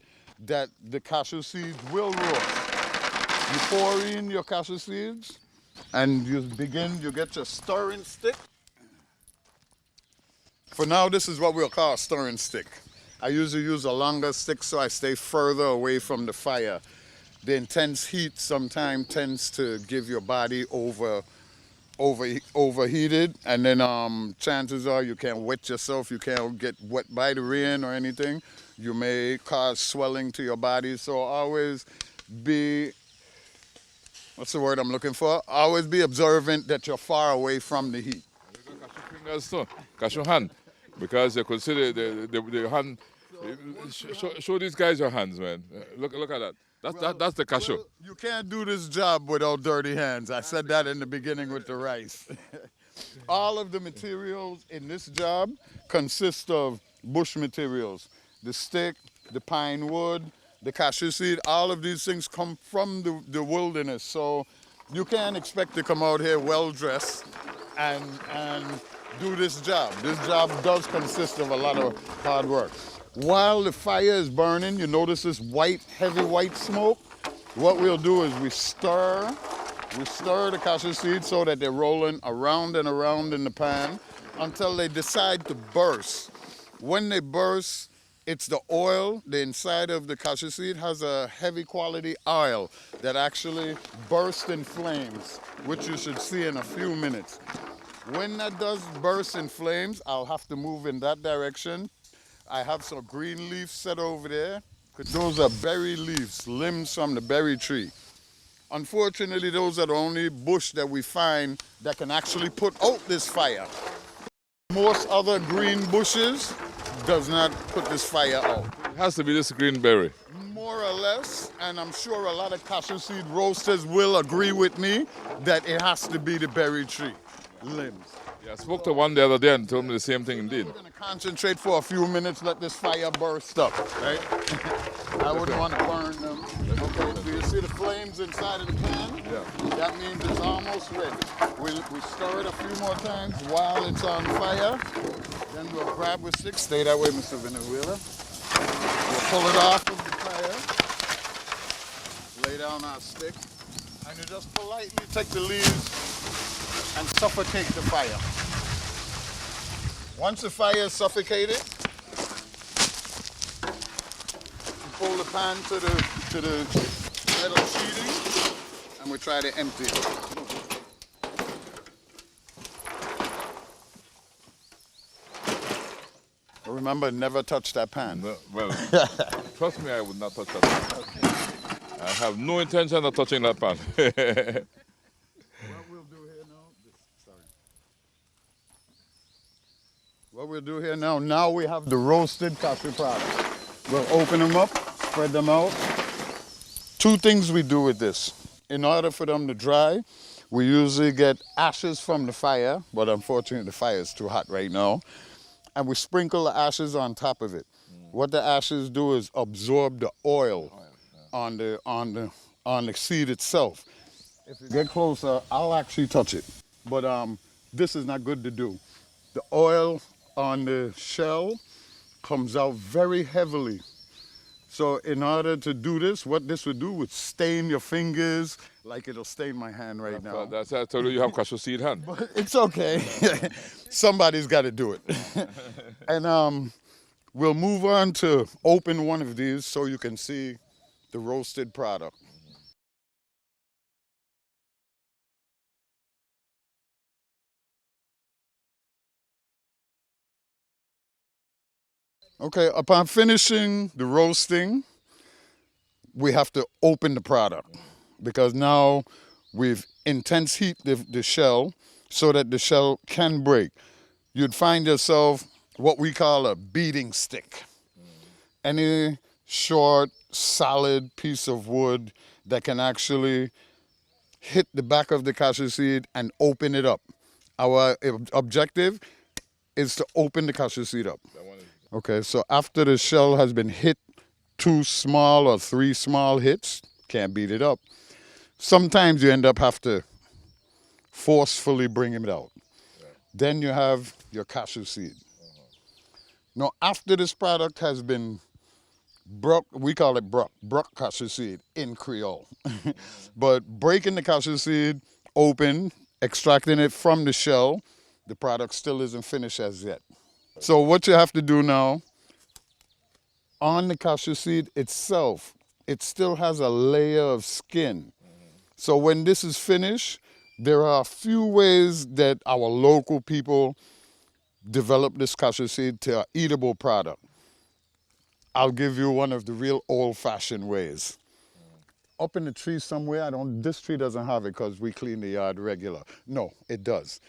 that the cashew seeds will roast. You pour in your cashew seeds and you get your stirring stick. For now, this is what we'll call a stirring stick. I usually use a longer stick so I stay further away from the fire. The intense heat sometimes tends to give your body overheated, and then chances are you can't wet yourself, you can't get wet by the rain or anything. You may cause swelling to your body, so always be, what's the word I'm looking for? Always be observant that you're far away from the heat. Cashew fingers too, cashew hand, because you could see the hand. Show these guys your hands, man. Look at that. That's the cashew. Well, you can't do this job without dirty hands. I said that in the beginning with the rice. All of the materials in this job consist of bush materials. The stick, the pine wood, the cashew seed, all of these things come from the wilderness. So you can't expect to come out here well dressed and do this job. This job does consist of a lot of hard work. While the fire is burning, you notice this white, heavy white smoke. What we'll do is we stir the cashew seeds so that they're rolling around and around in the pan until they decide to burst. When they burst, it's the oil, the inside of the cashew seed has a heavy quality oil that actually bursts in flames, which you should see in a few minutes. When that does burst in flames, I'll have to move in that direction. I have some green leaves set over there. Those are berry leaves, limbs from the berry tree. Unfortunately, those are the only bush that we find that can actually put out this fire. Most other green bushes does not put this fire out. It has to be this green berry. More or less, and I'm sure a lot of cashew seed roasters will agree with me that it has to be the berry tree limbs. Yeah, I spoke to one the other day and told me the same thing indeed. We're going to concentrate for a few minutes, let this fire burst up, right? I wouldn't want to burn them. Okay, do you see the flames inside of the pan? Yeah. That means it's almost ready. We stir it a few more times while it's on fire. Then we'll grab with stick. Stay that way, Mr. Venezuela. We'll pull it off of the fire. Lay down our stick. And you just politely take the leaves and suffocate the fire. Once the fire is suffocated, you pull the pan to the metal sheeting, and we try to empty it. Remember, never touch that pan. No, well, trust me, I would not touch that pan. Okay. I have no intention of touching that pan. What we'll do here now we have the roasted cashew products. We'll open them up, spread them out. Two things we do with this. In order for them to dry, we usually get ashes from the fire, but unfortunately the fire is too hot right now. And we sprinkle the ashes on top of it. What the ashes do is absorb the oil on the seed itself. If you get closer, I'll actually touch it. But this is not good to do. The oil on the shell comes out very heavily. So in order to do this, what this would do would stain your fingers, like it'll stain my hand right now. That's how I told you have cashew seed hand. But it's okay. Somebody's got to do it. And we'll move on to open one of these so you can see the roasted product. Okay, upon finishing the roasting, we have to open the product because now we've intense heat the shell so that the shell can break. You'd find yourself what we call a beating stick. Any short, solid piece of wood that can actually hit the back of the cashew seed and open it up. Our objective is to open the cashew seed up. Okay, so after the shell has been hit 2 small or 3 small hits, can't beat it up. Sometimes you end up have to forcefully bring it out. Right. Then you have your cashew seed. Now, after this product has been we call it brock cashew seed in Creole. But breaking the cashew seed open, extracting it from the shell, the product still isn't finished as yet. So what you have to do now, on the cashew seed itself, it still has a layer of skin. So when this is finished, there are a few ways that our local people develop this cashew seed to an eatable product. I'll give you one of the real old-fashioned ways. Up in the tree somewhere, this tree doesn't have it because we clean the yard regular. No, it does.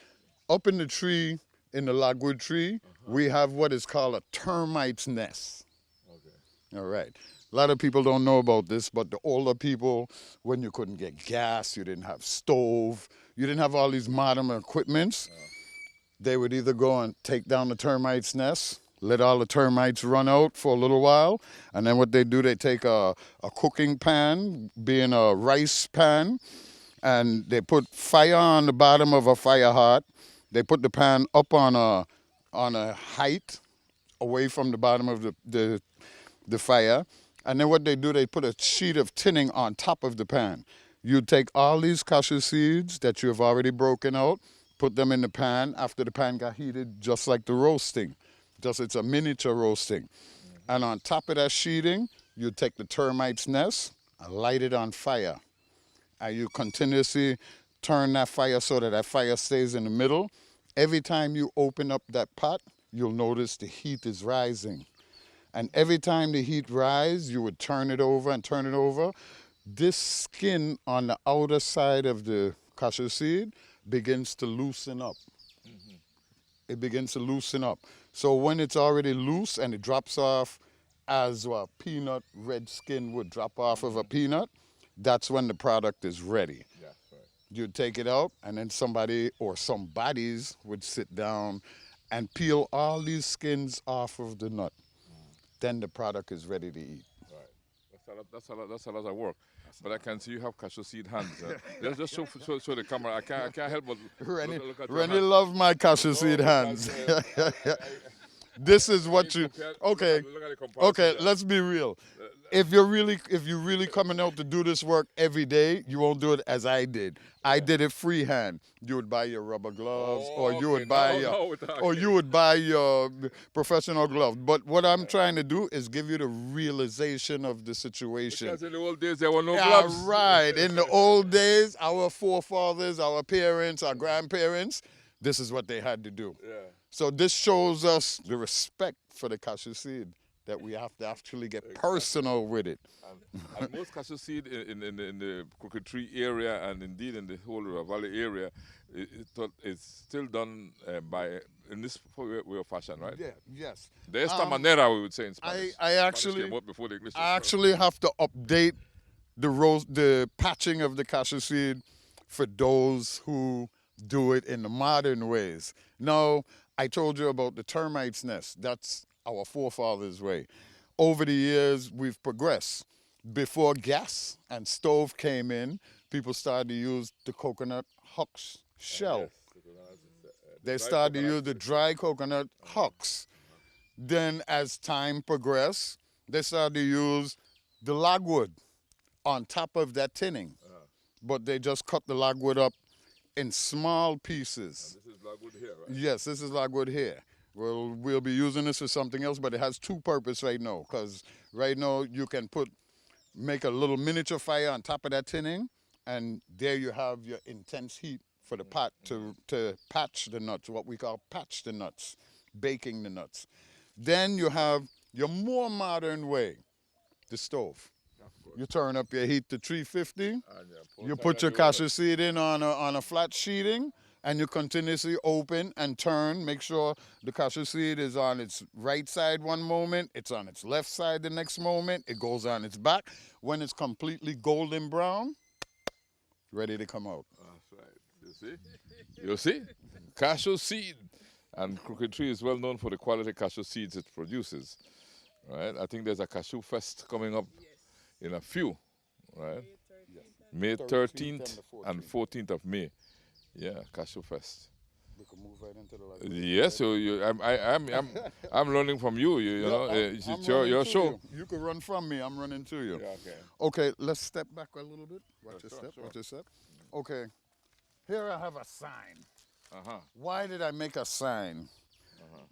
Up in the tree, in the logwood tree, we have what is called a termite's nest. Okay. All right. A lot of people don't know about this, but the older people, when you couldn't get gas, you didn't have stove, you didn't have all these modern equipments, they would either go and take down the termite's nest, let all the termites run out for a little while, and then what they do, they take a cooking pan, being a rice pan, and they put fire on the bottom of a fire heart. They put the pan up on a height away from the bottom of the fire, and then what they do, they put a sheet of tinning on top of the pan. You take all these cashew seeds that you have already broken out, put them in the pan after the pan got heated, just like the roasting. Just it's a miniature roasting. And on top of that sheeting, you take the termite's nest and light it on fire. And you continuously turn that fire so that fire stays in the middle. Every time you open up that pot, you'll notice the heat is rising. And every time the heat rises, you would turn it over and turn it over. This skin on the outer side of the cashew seed begins to loosen up. It begins to loosen up. So when it's already loose and it drops off as a peanut, red skin would drop off of a peanut, that's when the product is ready. Yeah, right. You'd take it out, and then somebody or some bodies would sit down and peel all these skins off of the nut. Then the product is ready to eat. Right. That's a lot of work. But I can see you have cashew seed hands. Just show the camera. I can't help but look at your Rennie hands. love my cashew seed hands. This is what you. Okay. Okay. Let's be real. If you're really coming out to do this work every day, you won't do it as I did. I did it freehand. You would buy your rubber gloves, or you would buy your professional gloves. But what I'm trying to do is give you the realization of the situation. Because in the old days there were no gloves. Right. In the old days, our forefathers, our parents, our grandparents, this is what they had to do. Yeah. So this shows us the respect for the cashew seed, that we have to actually get personal with it. And most cashew seed in the Crooked Tree area, and indeed in the whole River Valley area, it's still done in this way of fashion, right? Yeah, yes. De esta manera, we would say in Spanish. I actually, Spanish came out before the English. I actually have to update the patching of the cashew seed for those who do it in the modern ways. Now, I told you about the termite's nest. That's our forefathers' way. Over the years, we've progressed. Before gas and stove came in, people started to use the coconut husk shell. They started to use the dry coconut husks. Then as time progressed, they started to use the logwood on top of that tinning. But they just cut the logwood up in small pieces. And this is logwood here, right? Yes, this is logwood here. We'll be using this for something else, but it has two purposes right now. Because right now you can make a little miniature fire on top of that tinning, and there you have your intense heat for the pot to patch the nuts, what we call patch the nuts, baking the nuts. Then you have your more modern way, the stove. You turn up your heat to 350. You put your cashew seed in on a flat sheeting, and you continuously open and turn. Make sure the cashew seed is on its right side one moment, it's on its left side the next moment, it goes on its back. When it's completely golden brown, ready to come out. That's right. You see? Cashew seed. And Crooked Tree is well known for the quality cashew seeds it produces. Right? I think there's a cashew fest coming up in a few, right? May 13th and 14th of May. Yeah, Cashew Fest. We can move right into the library. Yes, so I'm learning from you. You know, it's your show. You can run from me. I'm running to you. Yeah, okay. Okay, let's step back a little bit. Watch your step. Watch your step. Okay, here I have a sign. Why did I make a sign?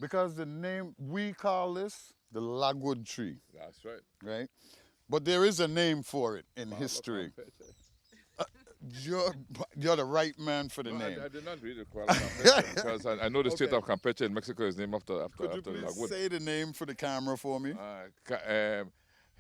Because the name, we call this the logwood tree. That's right. Right? But there is a name for it in history. You're the right man for the name. I did not read it quite because I know the state of Campeche in Mexico is named after Could you please logwood. say the name for the camera for me?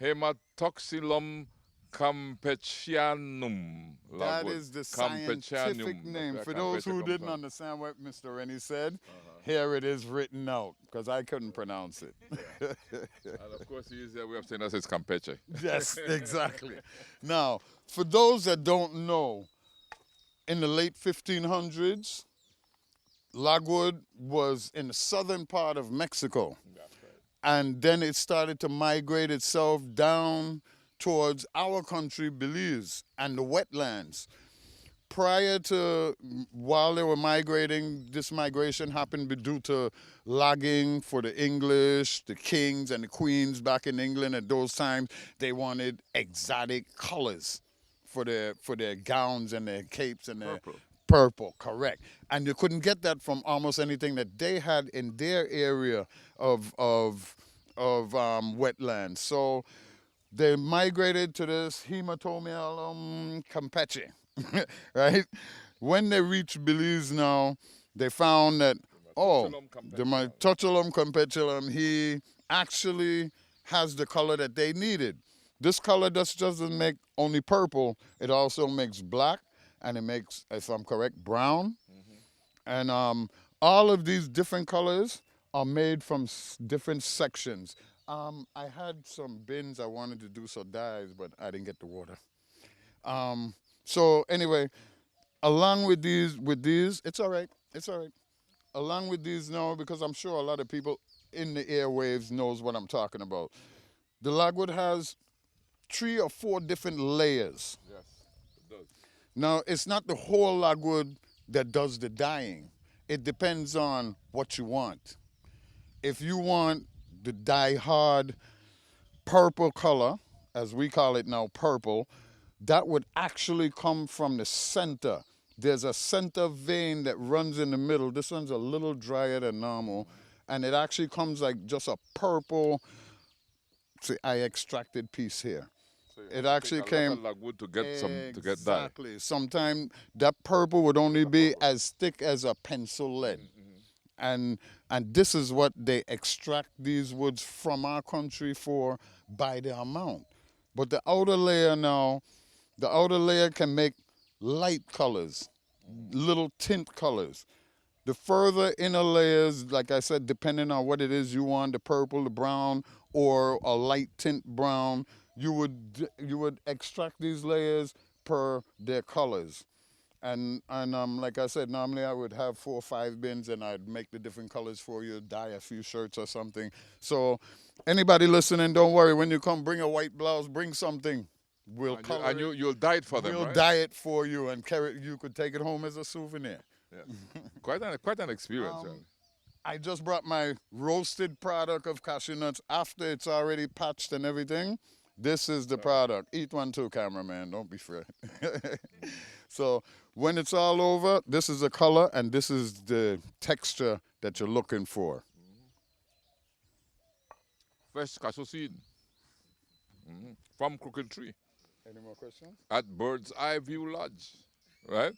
Hematoxylum campechianum. That is the scientific name. For those who didn't understand what Mr. Rennie said, here it is written out, because I couldn't pronounce it. And of course, the easier way of saying that is Campeche. Yes, exactly. Now, for those that don't know, in the late 1500s, logwood was in the southern part of Mexico. and then it started to migrate itself down towards our country, Belize, and the wetlands. Prior to, while they were migrating, this migration happened due to logging for the English, the kings and the queens back in England at those times. They wanted exotic colors for their gowns and their capes and their purple, correct. And you couldn't get that from almost anything that they had in their area of wetlands. So they migrated to this hematomium campeche, right? When they reached Belize now, they found that, the Mytotulum campeculum, he actually has the color that they needed. This color just doesn't make only purple, it also makes black, and it makes, if I'm correct, brown. And all of these different colors are made from different sections. I had some bins I wanted to do some dyes, but I didn't get the water. So anyway, along with these, it's all right. Along with these now, because I'm sure a lot of people in the airwaves knows what I'm talking about. The logwood has 3 or 4 different layers. Yes, it does. Now, it's not the whole logwood that does the dyeing. It depends on what you want. If you want the die-hard purple color, as we call it now, purple, that would actually come from the center. There's a center vein that runs in the middle. This one's a little drier than normal, and it actually comes like just a purple. See, I extracted piece here. So it actually came a lot of logwood to get to get dye. Exactly. Sometimes that purple would only be as thick as a pencil lead. And this is what they extract these woods from our country for by the amount. But the outer layer now, the outer layer can make light colors, little tint colors. The further inner layers, like I said, depending on what it is you want, the purple, the brown, or a light tint brown, you would extract these layers per their colors. And like I said, normally I would have 4 or 5 bins and I'd make the different colors for you, dye a few shirts or something. So anybody listening, don't worry. When you come, bring a white blouse, bring something. We'll color and you'll dye it for them, We'll right? dye it for you and carry. You could take it home as a souvenir. Yeah. quite an experience. I just brought my roasted product of cashew nuts after it's already patched and everything. This is the product. Eat one too, cameraman. Don't be afraid. So when it's all over, this is the color and this is the texture that you're looking for. Fresh cashew seed from Crooked Tree. Any more questions? At Bird's Eye View Lodge, right?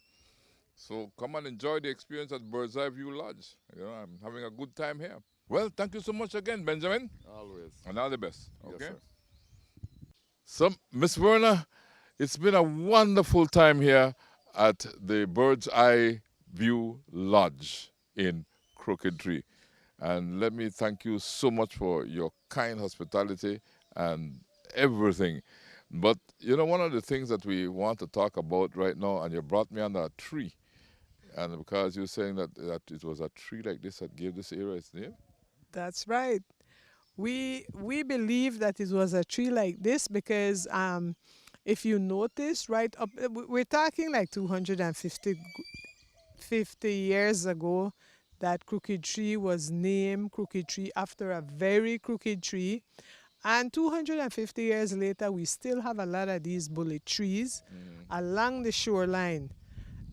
So come and enjoy the experience at Bird's Eye View Lodge. You know, I'm having a good time here. Well, thank you so much again, Benjamin. Always. And all the best. Okay. Yes, sir. So, Miss Verna, it's been a wonderful time here at the Bird's Eye View Lodge in Crooked Tree. And let me thank you so much for your kind hospitality and everything. But, you know, one of the things that we want to talk about right now, and you brought me under a tree, and because you're saying that it was a tree like this that gave this area its name? That's right. We believe that it was a tree like this because if you notice, right up, we're talking like 250 years ago that Crooked Tree was named Crooked Tree after a very crooked tree. And 250 years later, we still have a lot of these bullet trees along the shoreline.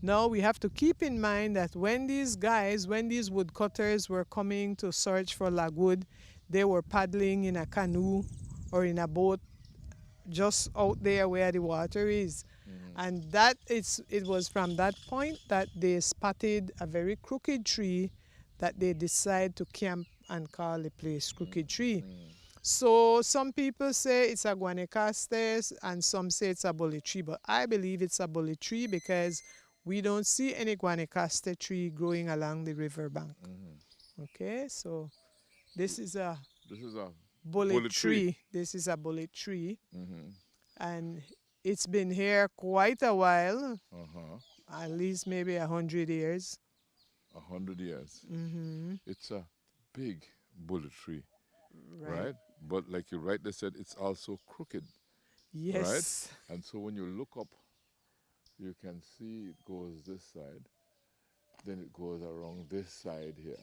Now, we have to keep in mind that when these woodcutters were coming to search for logwood, they were paddling in a canoe or in a boat just out there where the water is. And it was from that point that they spotted a very crooked tree that they decided to camp and call the place Crooked Tree. So some people say it's a guanacaste and some say it's a bullet tree, but I believe it's a bullet tree because we don't see any guanacaste tree growing along the riverbank. Okay, so this is a bullet tree. This is a bullet tree. And it's been here quite a while, at least maybe 100 years. 100 years. It's a big bullet tree. right? But like you rightly said, it's also crooked, right? Yes. And so when you look up, you can see it goes this side, then it goes around this side here.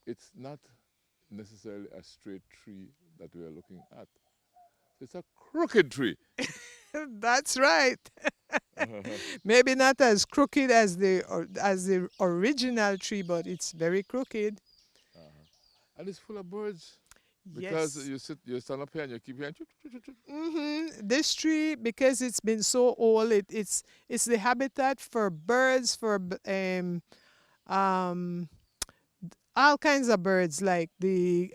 It's not necessarily a straight tree that we are looking at. It's a crooked tree. That's right. Maybe not as crooked as the original tree, but it's very crooked. And it's full of birds. Because Yes. you stand up here and you keep hearing. This tree, because it's been so old, it's the habitat for birds, for um, all kinds of birds, like the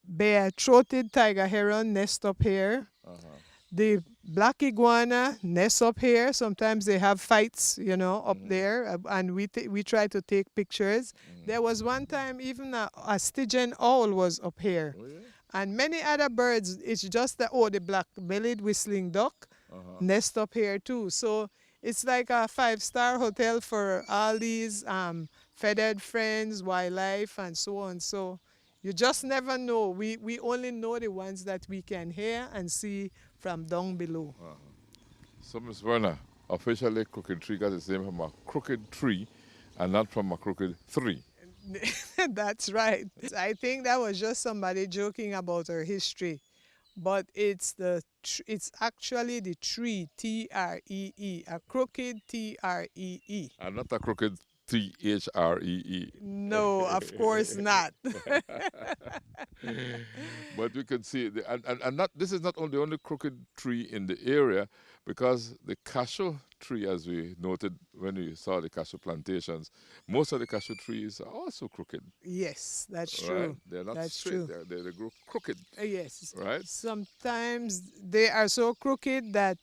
bare-throated tiger heron nest up here. The black iguana nests up here. Sometimes they have fights, up there, and we try to take pictures. There was one time even a Stygian owl was up here. Oh, yeah? And many other birds. It's just the black-bellied whistling duck nest up here too. So it's like a five-star hotel for all these feathered friends, wildlife, and so on. So you just never know. We only know the ones that we can hear and see from down below. So, Miss Verna, officially Crooked Tree got its name from a crooked tree and not from a crooked three. That's right. I think that was just somebody joking about her history. But it's actually the tree, T-R-E-E, a crooked T-R-E-E. And not a crooked T-H-R-E-E. No, of course not. But we can see, this is not the only crooked tree in the area, because the cashew tree, as we noted when we saw the cashew plantations, most of the cashew trees are also crooked. Yes, that's Right? true. They're not That's straight, true. they grow crooked. Yes. Right? Sometimes they are so crooked that,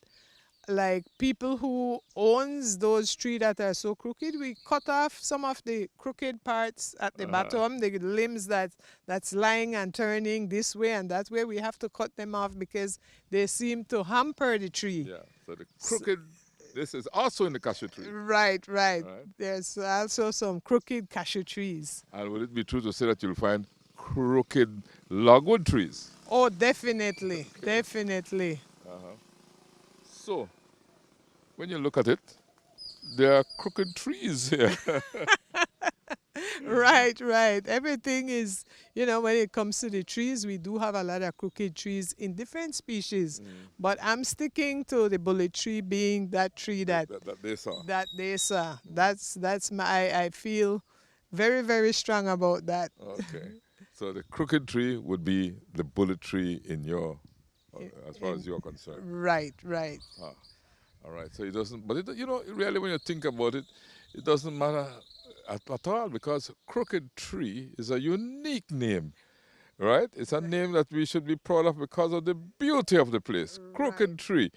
like, people who owns those trees that are so crooked, we cut off some of the crooked parts at the bottom, the limbs that's lying and turning this way and that way. We have to cut them off because they seem to hamper the tree. Yeah, so the crooked, this is also in the cashew tree. Right. Right. There's also some crooked cashew trees. And would it be true to say that you'll find crooked logwood trees? Oh, definitely. Definitely. So, when you look at it, there are crooked trees here. Right. Everything is, when it comes to the trees, we do have a lot of crooked trees in different species. But I'm sticking to the bullet tree being that tree that they saw. they saw. That's I feel very, very strong about that. Okay. So the crooked tree would be the bullet tree in your, as far as you're concerned. Right. All right. So it doesn't, but really when you think about it, it doesn't matter at all, because crooked tree is a unique name, right? It's a name that we should be proud of because of the beauty of the place. Crooked tree.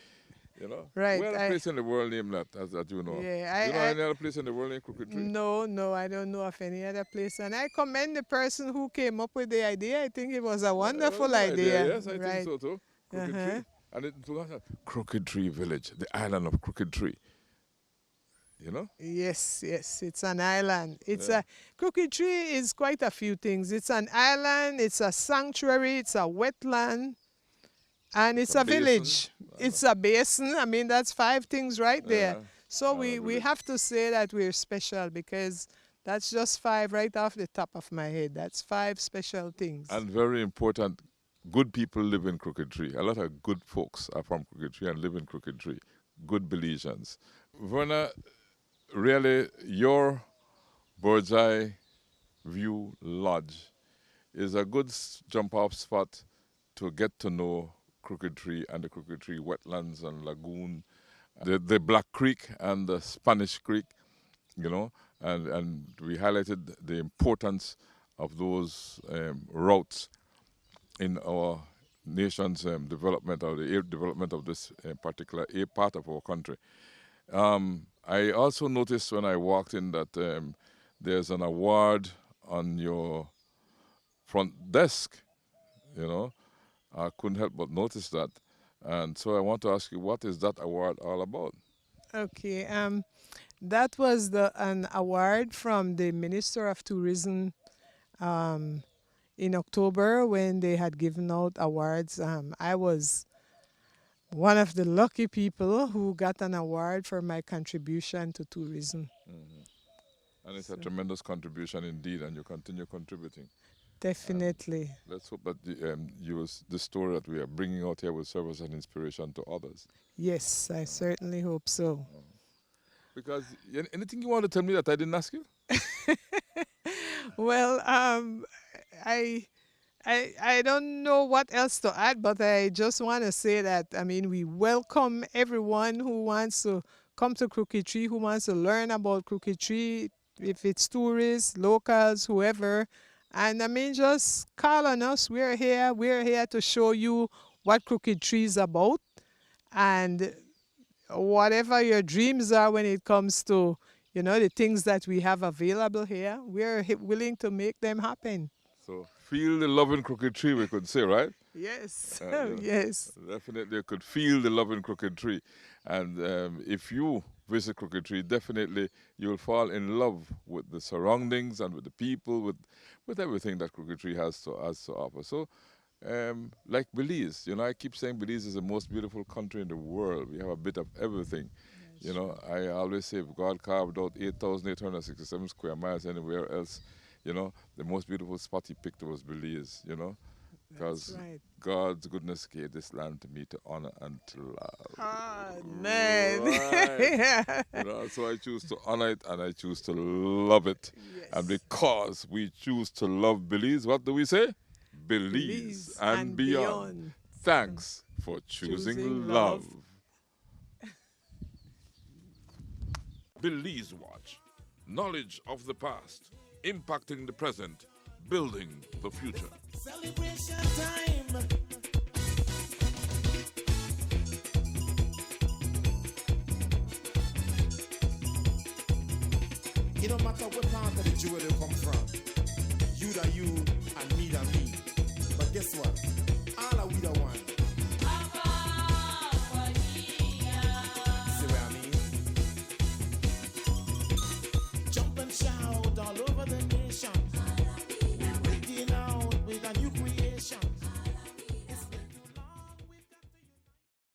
Right. Where other place in the world named that you know of? Yeah, You know any other place in the world named Crooked Tree? No, I don't know of any other place. And I commend the person who came up with the idea. I think it was a wonderful idea. Yes, I think so too. Crooked Tree. And it was Crooked Tree Village, the island of Crooked Tree. Yes, it's an island. Crooked Tree is quite a few things. It's an island, it's a sanctuary, it's a wetland, and it's a village. It's a basin. I mean, that's 5 things right there. So we have to say that we're special, because that's just 5 right off the top of my head. That's 5 special things. And very important, good people live in Crooked Tree. A lot of good folks are from Crooked Tree and live in Crooked Tree. Good Belizeans. Verna, really, your bird's eye view lodge is a good jump-off spot to get to know Crooked Tree and the Crooked Tree wetlands and lagoon, the Black Creek and the Spanish Creek, and we highlighted the importance of those routes in our nation's development, or the development of this particular part of our country. I also noticed when I walked in that there's an award on your front desk. I couldn't help but notice that. And so I want to ask you, what is that award all about? Okay, that was an award from the Minister of Tourism. in October when they had given out awards. I was one of the lucky people who got an award for my contribution to tourism. And it's a tremendous contribution indeed, and you continue contributing. Definitely. Let's hope that the story that we are bringing out here will serve as an inspiration to others. Yes, I certainly hope so. Because anything you want to tell me that I didn't ask you? Well, I don't know what else to add, but I just want to say that, I mean, we welcome everyone who wants to come to Crooked Tree, who wants to learn about Crooked Tree, if it's tourists, locals, whoever. And I mean, just call on us. We're here. We're here to show you what Crooked Tree is about. And whatever your dreams are when it comes to, you know, the things that we have available here, we're willing to make them happen. So feel the love in Crooked Tree, we could say, right? Yes, yes. Definitely, you could feel the love in Crooked Tree. And if you visit Crooked Tree, definitely you'll fall in love with the surroundings and with the people, with everything that Crooked Tree has to offer. So, like Belize, you know, I keep saying Belize is the most beautiful country in the world. We have a bit of everything. You know, I always say if God carved out 8,867 square miles anywhere else, you know, the most beautiful spot he picked was Belize, you know. Because God's goodness gave this land to me to honor and to love. Oh, man. Right. You know, so I choose to honor it and I choose to love it. Yes. And because we choose to love Belize, what do we say? Belize and beyond. Thanks for choosing love. Belize Watch. Knowledge of the past, impacting the present, building the future. Celebration time. It don't matter what part of the jewel you come from. You that you and me that me. But guess what? All are we the one.